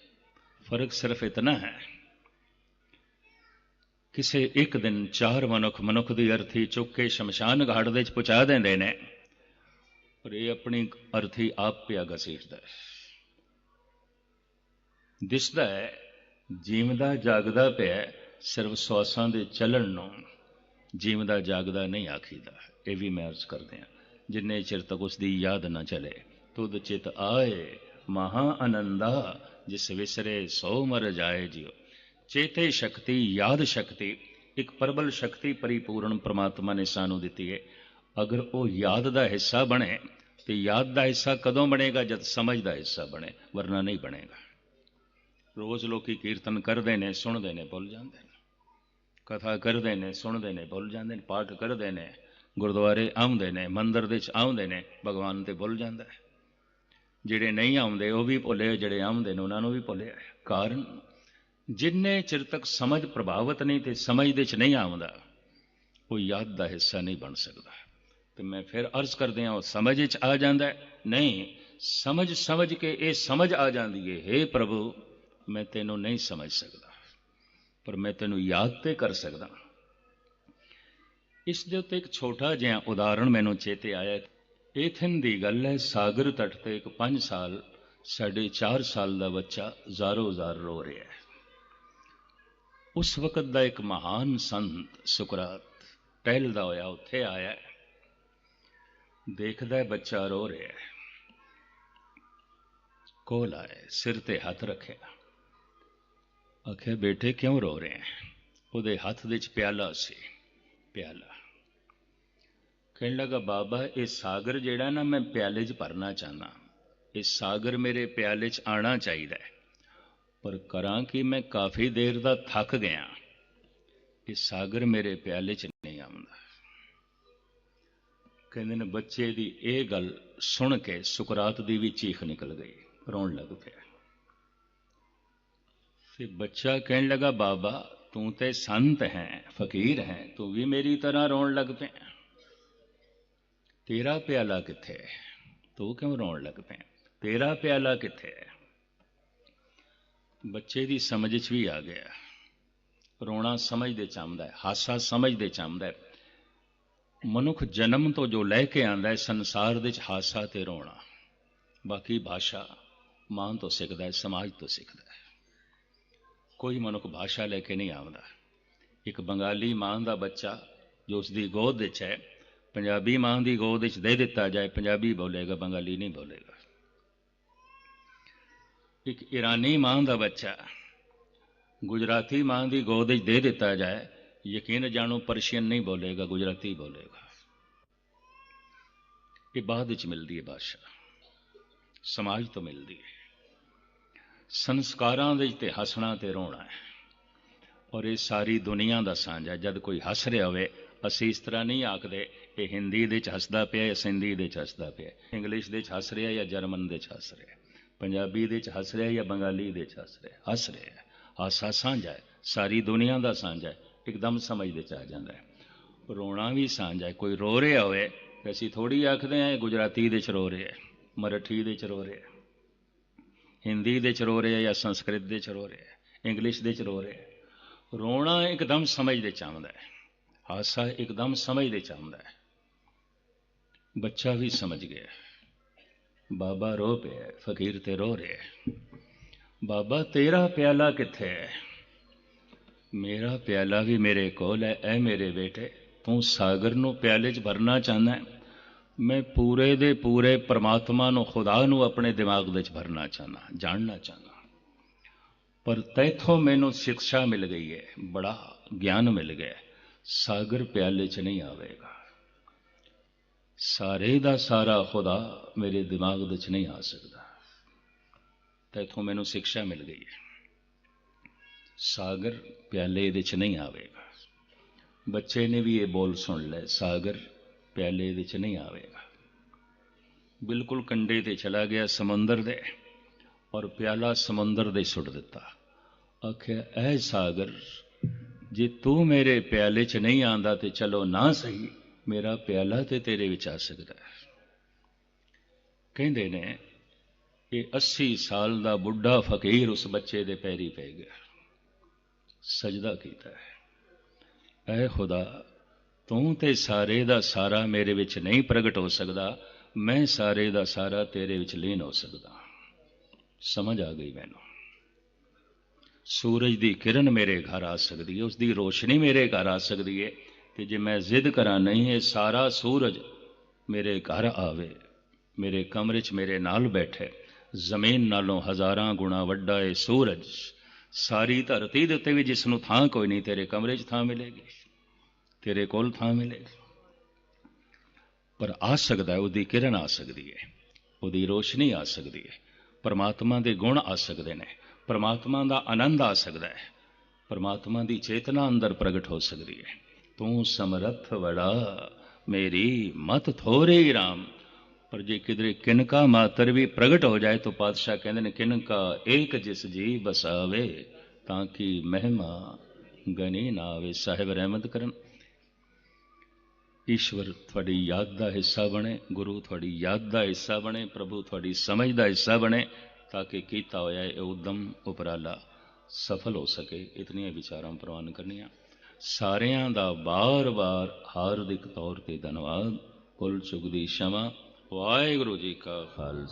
फर्क सिर्फ इतना है, किसे एक दिन चार मनुख की अर्थी चुक के शमशान घाट दे पहुंचा देंदे ने, ਪਰ ਇਹ ਆਪਣੀ ਅਰਥੀ ਆਪ ਪਿਆ ਘਸੀਟਦਾ ਹੈ। ਦਿਸਦਾ ਹੈ ਜੀਵਦਾ ਜਾਗਦਾ ਪਿਆ, ਸਿਰਫ ਸਵਾਸਾਂ ਦੇ ਚੱਲਣ ਨੂੰ ਜੀਵਦਾ ਜਾਗਦਾ ਨਹੀਂ ਆਖੀਦਾ। ਇਹ ਵੀ ਮੈਂ ਅਰਜ਼ ਕਰਦੇ ਹਾਂ, ਜਿੰਨੇ ਚਿਰ ਤੱਕ ਉਸ ਦੀ ਯਾਦ ਨਾ ਚਲੇ। ਤੁਧ ਚਿਤ ਆਏ ਮਹਾ ਆਨੰਦਾ, ਜਿਸ ਵਿਸਰੇ ਸੋ ਮਰ ਜਾਏ ਜਿਉ। ਚੇਤੇ ਸ਼ਕਤੀ, ਯਾਦ ਸ਼ਕਤੀ, ਇੱਕ ਪ੍ਰਬਲ ਸ਼ਕਤੀ ਪਰਿਪੂਰਨ ਪ੍ਰਮਾਤਮਾ ਨੇ ਸਾਨੂੰ ਦਿੱਤੀ ਹੈ। ਅਗਰ ਉਹ ਯਾਦ ਦਾ ਹਿੱਸਾ ਬਣੇ, ਤੇ ਯਾਦ ਦਾ ਹਿੱਸਾ ਕਦੋਂ ਬਣੇਗਾ? ਜਦ ਸਮਝ ਦਾ ਹਿੱਸਾ ਬਣੇ, ਵਰਨਾ ਨਹੀਂ ਬਣੇਗਾ। ਰੋਜ਼ ਲੋਕੀ ਕੀਰਤਨ ਕਰਦੇ ਨੇ, ਸੁਣਦੇ ਨੇ, ਭੁੱਲ ਜਾਂਦੇ ਨੇ। ਕਥਾ ਕਰਦੇ ਨੇ, ਸੁਣਦੇ ਨੇ, ਭੁੱਲ ਜਾਂਦੇ ਨੇ। ਪਾਠ ਕਰਦੇ ਨੇ, ਗੁਰਦੁਆਰੇ ਆਉਂਦੇ ਨੇ, ਮੰਦਰ ਦੇ ਵਿੱਚ ਆਉਂਦੇ ਨੇ, ਭਗਵਾਨ ਤੇ ਭੁੱਲ ਜਾਂਦਾ ਹੈ। ਜਿਹੜੇ ਨਹੀਂ ਆਉਂਦੇ ਉਹ ਵੀ ਭੁੱਲੇ, ਜਿਹੜੇ ਆਉਂਦੇ ਨੇ ਉਹਨਾਂ ਨੂੰ ਵੀ ਭੁੱਲਿਆ। ਕਾਰਨ ਜਿੰਨੇ ਚਿਰ ਤੱਕ ਸਮਝ ਪ੍ਰਭਾਵਿਤ ਨਹੀਂ ਤੇ ਸਮਝ ਦੇ 'ਚ ਨਹੀਂ ਆਉਂਦਾ, ਉਹ ਯਾਦ ਦਾ ਹਿੱਸਾ ਨਹੀਂ ਬਣ ਸਕਦਾ। ਤੇ ਮੈਂ ਫਿਰ ਅਰਜ਼ ਕਰਦੇ ਹਾਂ, ਉਹ ਸਮਝ ਵਿੱਚ ਆ ਜਾਂਦਾ ਨਹੀਂ। ਸਮਝ ਕੇ ਇਹ ਸਮਝ ਆ ਜਾਂਦੀ ਹੈ, ਹੇ ਪ੍ਰਭੂ ਮੈਂ ਤੈਨੂੰ ਨਹੀਂ ਸਮਝ ਸਕਦਾ, ਪਰ ਮੈਂ ਤੈਨੂੰ ਯਾਦ ਤੇ ਕਰ ਸਕਦਾ। ਇਸ ਦੇ ਉੱਤੇ ਇੱਕ ਛੋਟਾ ਜਿਹਾ ਉਦਾਹਰਣ ਮੈਨੂੰ ਚੇਤੇ ਆਇਆ। ਏਥਨ ਦੀ ਗੱਲ ਹੈ। ਸਾਗਰ ਤੱਟ ਤੇ ਇੱਕ 5 ਸਾਲ 4.5 ਸਾਲ ਦਾ ਬੱਚਾ ਜ਼ਾਰੋ ਜ਼ਾਰ ਰੋ ਰਿਹਾ ਹੈ। ਉਸ ਵਕਤ ਦਾ ਇੱਕ ਮਹਾਨ ਸੰਤ ਸੁਕਰਾਤ ਟਹਿਲਦਾ ਹੋਇਆ ਉੱਥੇ ਆਇਆ, ਦੇਖਦਾ ਬੱਚਾ ਰੋ ਰਿਹਾ ਹੈ, ਕੋਲ ਆਇਆ, ਸਿਰ ਤੇ ਹੱਥ ਰੱਖਿਆ, ਆਖਿਆ ਬੇਟੇ ਕਿਉਂ ਰੋ ਰਹੇ ਹੈ? ਉਹਦੇ ਹੱਥ ਵਿੱਚ ਪਿਆਲਾ ਸੀ, ਪਿਆਲਾ। ਕਹਿਣ ਲੱਗਾ ਬਾਬਾ ਇਹ ਸਾਗਰ ਜਿਹੜਾ ਨਾ ਮੈਂ ਪਿਆਲੇ 'ਚ ਭਰਨਾ ਚਾਹੁੰਦਾ, ਇਹ ਸਾਗਰ ਮੇਰੇ ਪਿਆਲੇ 'ਚ ਆਉਣਾ ਚਾਹੀਦਾ, ਪਰ ਕਰਾਂ ਕਿ ਮੈਂ ਕਾਫੀ ਦੇਰ ਦਾ ਥੱਕ ਗਿਆ, ਇਹ ਸਾਗਰ ਮੇਰੇ ਪਿਆਲੇ 'ਚ ਨਹੀਂ ਆਉਂਦਾ। ਕਹਿੰਦੇ ਨੇ ਬੱਚੇ ਦੀ ਇਹ ਗੱਲ ਸੁਣ ਕੇ ਸੁਕਰਾਤ ਦੀ ਵੀ ਚੀਖ ਨਿਕਲ ਗਈ, ਰੋਣ ਲੱਗ ਪਿਆ। ਤੇ ਬੱਚਾ ਕਹਿਣ ਲੱਗਾ ਬਾਬਾ ਤੂੰ ਤੇ ਸੰਤ ਹੈ, ਫਕੀਰ ਹੈ, ਤੂੰ ਵੀ ਮੇਰੀ ਤਰ੍ਹਾਂ ਰੋਣ ਲੱਗ ਪਿਆ, ਤੇਰਾ ਪਿਆਲਾ ਕਿੱਥੇ ਹੈ? ਤੂੰ ਕਿਉਂ ਰੋਣ ਲੱਗ ਪਿਆ? ਤੇਰਾ ਪਿਆਲਾ ਕਿੱਥੇ ਹੈ? ਬੱਚੇ ਦੀ ਸਮਝ 'ਚ ਵੀ ਆ ਗਿਆ। ਰੋਣਾ ਸਮਝ ਦੇ 'ਚ ਆਉਂਦਾ ਹੈ, ਹਾਸਾ ਸਮਝ ਦੇ 'ਚ ਆਉਂਦਾ ਹੈ। ਮਨੁੱਖ ਜਨਮ ਤੋਂ ਜੋ ਲੈ ਕੇ ਆਉਂਦਾ ਹੈ ਸੰਸਾਰ ਦੇ 'ਚ ਹਾਸਾ ਤੇ ਰੋਣਾ, ਬਾਕੀ ਭਾਸ਼ਾ ਮਾਂ ਤੋਂ ਸਿੱਖਦਾ ਹੈ, ਸਮਾਜ ਤੋਂ ਸਿੱਖਦਾ ਹੈ। ਕੋਈ ਮਨੁੱਖ ਭਾਸ਼ਾ ਲੈ ਕੇ ਨਹੀਂ ਆਉਂਦਾ। ਇੱਕ ਬੰਗਾਲੀ ਮਾਂ ਦਾ ਬੱਚਾ ਜੋ ਉਸ ਦੀ ਗੋਦ ਵਿੱਚ ਹੈ, ਪੰਜਾਬੀ ਮਾਂ ਦੀ ਗੋਦ ਵਿੱਚ ਦੇ ਦਿੱਤਾ ਜਾਏ, ਪੰਜਾਬੀ ਬੋਲੇਗਾ, ਬੰਗਾਲੀ ਨਹੀਂ ਬੋਲੇਗਾ। ਇੱਕ ਈਰਾਨੀ ਮਾਂ ਦਾ ਬੱਚਾ ਗੁਜਰਾਤੀ ਮਾਂ ਦੀ ਗੋਦ ਵਿੱਚ ਦੇ ਦਿੱਤਾ ਜਾਏ, ਯਕੀਨ ਜਾਣੋ ਪਰਸ਼ੀਅਨ ਨਹੀਂ ਬੋਲੇਗਾ, ਗੁਜਰਾਤੀ ਬੋਲੇਗਾ। ਇਹ ਬਾਅਦ ਵਿੱਚ ਮਿਲਦੀ ਹੈ ਭਾਸ਼ਾ, ਸਮਾਜ ਤੋਂ ਮਿਲਦੀ ਹੈ। ਸੰਸਕਾਰਾਂ ਦੇ ਤੇ ਹੱਸਣਾ ਤੇ ਰੋਣਾ ਹੈ, ਔਰ ਇਹ ਸਾਰੀ ਦੁਨੀਆ ਦਾ ਸਾਂਝਾ। ਜਦ ਕੋਈ ਹੱਸ ਰਿਹਾ ਹੋਵੇ, ਅਸੀਂ ਇਸ ਤਰ੍ਹਾਂ ਨਹੀਂ ਆਖਦੇ ਇਹ ਹਿੰਦੀ ਦੇ 'ਚ ਹੱਸਦਾ ਪਿਆ ਜਾਂ ਸਿੰਧੀ ਦੇ 'ਚ ਹੱਸਦਾ ਪਿਆ, ਇੰਗਲਿਸ਼ ਦੇ 'ਚ ਹੱਸ ਰਿਹਾ ਜਾਂ ਜਰਮਨ ਦੇ 'ਚ ਹੱਸ ਰਿਹਾ, ਪੰਜਾਬੀ ਦੇ 'ਚ ਹੱਸ ਰਿਹਾ ਜਾਂ ਬੰਗਾਲੀ ਦੇ 'ਚ ਹੱਸ ਰਿਹਾ, ਹੱਸ ਰਿਹਾ। ਹਾਸਾ ਸਾਂਝਾ ਹੈ, ਸਾਰੀ ਦੁਨੀਆ ਦਾ ਸਾਂਝਾ ਹੈ, ਇੱਕਦਮ ਸਮਝ ਦੇ 'ਚ ਆ ਜਾਂਦਾ ਹੈ। ਰੋਣਾ ਵੀ ਸਾਂਝਾ ਹੈ। ਕੋਈ ਰੋ ਰਿਹਾ ਹੋਵੇ, ਅਸੀਂ ਥੋੜ੍ਹੀ ਆਖਦੇ ਹਾਂ ਇਹ ਗੁਜਰਾਤੀ ਦੇ 'ਚ ਰੋ ਰਿਹਾ, ਮਰਾਠੀ ਦੇ 'ਚ ਰੋ ਰਿਹਾ, ਹਿੰਦੀ ਦੇ 'ਚ ਰੋ ਰਿਹਾ ਜਾਂ ਸੰਸਕ੍ਰਿਤ ਦੇ 'ਚ ਰੋ ਰਿਹਾ, ਇੰਗਲਿਸ਼ ਦੇ 'ਚ ਰੋ ਰਿਹਾ। ਰੋਣਾ ਇੱਕਦਮ ਸਮਝ ਦੇ 'ਚ ਆਉਂਦਾ ਹੈ, ਹਾਸਾ ਇੱਕਦਮ ਸਮਝ ਦੇ 'ਚ ਆਉਂਦਾ ਹੈ। ਬੱਚਾ ਵੀ ਸਮਝ ਗਿਆ, ਬਾਬਾ ਰੋ ਪਿਆ, ਫਕੀਰ ਤੇ ਰੋ ਰਿਹਾ। ਬਾਬਾ ਤੇਰਾ ਪਿਆਲਾ ਕਿੱਥੇ ਹੈ? ਮੇਰਾ ਪਿਆਲਾ ਵੀ ਮੇਰੇ ਕੋਲ ਹੈ। ਐ ਮੇਰੇ ਬੇਟੇ ਤੂੰ ਸਾਗਰ ਨੂੰ ਪਿਆਲੇ 'ਚ ਭਰਨਾ ਚਾਹੁੰਦਾ, ਮੈਂ ਪੂਰੇ ਦੇ ਪੂਰੇ ਪਰਮਾਤਮਾ ਨੂੰ, ਖੁਦਾ ਨੂੰ ਆਪਣੇ ਦਿਮਾਗ ਦੇ 'ਚ ਭਰਨਾ ਚਾਹੁੰਦਾ, ਜਾਣਨਾ ਚਾਹੁੰਦਾ। ਪਰ ਤੈਥੋਂ ਮੈਨੂੰ ਸਿੱਖਿਆ ਮਿਲ ਗਈ ਹੈ, ਬੜਾ ਗਿਆਨ ਮਿਲ ਗਿਆ, ਸਾਗਰ ਪਿਆਲੇ 'ਚ ਨਹੀਂ ਆਵੇਗਾ। ਸਾਰੇ ਦਾ ਸਾਰਾ ਖੁਦਾ ਮੇਰੇ ਦਿਮਾਗ ਦੇ 'ਚ ਨਹੀਂ ਆ ਸਕਦਾ। ਤੈਥੋਂ ਮੈਨੂੰ ਸਿੱਖਿਆ ਮਿਲ ਗਈ ਹੈ, ਸਾਗਰ ਪਿਆਲੇ ਦੇ 'ਚ ਨਹੀਂ ਆਵੇਗਾ। ਬੱਚੇ ਨੇ ਵੀ ਇਹ ਬੋਲ ਸੁਣ ਲਏ, ਸਾਗਰ ਪਿਆਲੇ ਦੇ 'ਚ ਨਹੀਂ ਆਵੇਗਾ। ਬਿਲਕੁਲ ਕੰਢੇ ਤੇ ਚਲਾ ਗਿਆ ਸਮੁੰਦਰ ਦੇ, ਔਰ ਪਿਆਲਾ ਸਮੁੰਦਰ ਦੇ ਸੁੱਟ ਦਿੱਤਾ। ਆਖਿਆ ਐ ਸਾਗਰ, ਜੇ ਤੂੰ ਮੇਰੇ ਪਿਆਲੇ 'ਚ ਨਹੀਂ ਆਂਦਾ ਤੇ ਚਲੋ ਨਾ ਸਹੀ, ਮੇਰਾ ਪਿਆਲਾ ਤੇ ਤੇਰੇ ਵਿੱਚ ਆ ਸਕਦਾ। ਕਹਿੰਦੇ ਨੇ ਇਹ 80 ਸਾਲ ਦਾ ਬੁੱਢਾ ਫਕੀਰ ਉਸ ਬੱਚੇ ਦੇ ਪੈਰੀ ਪੈ ਗਿਆ, ਸਜਦਾ ਕੀਤਾ ਹੈ, ਐ ਖੁਦਾ ਤੂੰ ਤੇ ਸਾਰੇ ਦਾ ਸਾਰਾ ਮੇਰੇ ਵਿੱਚ ਨਹੀਂ ਪ੍ਰਗਟ ਹੋ ਸਕਦਾ, ਮੈਂ ਸਾਰੇ ਦਾ ਸਾਰਾ ਤੇਰੇ ਵਿੱਚ ਲੀਨ ਹੋ ਸਕਦਾ। ਸਮਝ ਆ ਗਈ ਮੈਨੂੰ। ਸੂਰਜ ਦੀ ਕਿਰਨ ਮੇਰੇ ਘਰ ਆ ਸਕਦੀ ਹੈ, ਉਸ ਦੀ ਰੋਸ਼ਨੀ ਮੇਰੇ ਘਰ ਆ ਸਕਦੀ ਹੈ। ਤੇ ਜੇ ਮੈਂ ਜ਼ਿੱਦ ਕਰਾਂ ਨਹੀਂ ਇਹ ਸਾਰਾ ਸੂਰਜ ਮੇਰੇ ਘਰ ਆਵੇ, ਮੇਰੇ ਕਮਰੇ 'ਚ ਮੇਰੇ ਨਾਲ ਬੈਠੇ, ਜ਼ਮੀਨ ਨਾਲੋਂ ਹਜ਼ਾਰਾਂ ਗੁਣਾ ਵੱਡਾ ਇਹ ਸੂਰਜ, ਸਾਰੀ ਧਰਤੀ ਦੇ ਉੱਤੇ ਵੀ ਜਿਸ ਨੂੰ ਥਾਂ ਕੋਈ ਨਹੀਂ, ਤੇਰੇ ਕਮਰੇ 'ਚ ਥਾਂ ਮਿਲੇਗੀ, ਤੇਰੇ ਕੋਲ ਥਾਂ ਮਿਲੇਗੀ। ਪਰ ਆ ਸਕਦਾ ਹੈ, ਉਹਦੀ ਕਿਰਨ ਆ ਸਕਦੀ ਹੈ, ਉਹਦੀ ਰੋਸ਼ਨੀ ਆ ਸਕਦੀ ਹੈ, ਪਰਮਾਤਮਾ ਦੇ ਗੁਣ ਆ ਸਕਦੇ ਨੇ, ਪਰਮਾਤਮਾ ਦਾ ਆਨੰਦ ਆ ਸਕਦਾ ਹੈ, ਪਰਮਾਤਮਾ ਦੀ ਚੇਤਨਾ ਅੰਦਰ ਪ੍ਰਗਟ ਹੋ ਸਕਦੀ ਹੈ। ਤੂੰ ਸਮਰੱਥ ਵੜਾ ਮੇਰੀ ਮਤ ਥੋਰੇ ਰਾਮ। ਪਰ ਜੇ ਕਿਧਰੇ ਕਿਨਕਾ ਮਾਤਰ ਵੀ ਪ੍ਰਗਟ ਹੋ ਜਾਏ ਤਾਂ ਪਾਤਸ਼ਾਹ ਕਹਿੰਦੇ ਨੇ ਕਿਨਕਾ ਏਕ ਜਿਸ ਜੀ ਬਸਾਵੇ, ਤਾਂ ਕਿ ਮਹਿਮਾ ਗਣੀ ਨਾ ਆਵੇ। ਸਾਹਿਬ ਰਹਿਮਤ ਕਰਨ। ਈਸ਼ਵਰ ਤੁਹਾਡੀ ਯਾਦ ਦਾ ਹਿੱਸਾ ਬਣੇ, ਗੁਰੂ ਤੁਹਾਡੀ ਯਾਦ ਦਾ ਹਿੱਸਾ ਬਣੇ, ਪ੍ਰਭੂ ਤੁਹਾਡੀ ਸਮਝ ਦਾ ਹਿੱਸਾ ਬਣੇ, ਤਾਂ ਕਿ ਕੀਤਾ ਹੋਇਆ ਇਹ ਉਦਮ ਉਪਰਾਲਾ ਸਫਲ ਹੋ ਸਕੇ। ਇਤਨੀਆਂ ਵਿਚਾਰਾਂ ਪ੍ਰਵਾਨ ਕਰਨੀਆਂ। ਸਾਰਿਆਂ ਦਾ ਬਾਰ-ਬਾਰ ਹਾਰਦਿਕ ਤੌਰ 'ਤੇ ਧੰਨਵਾਦ। ਭੁੱਲ ਚੁੱਕ ਦੀ क्षमा। ਵਾਹਿਗੁਰੂ ਜੀ ਕਾ ਖਾਲਸਾ।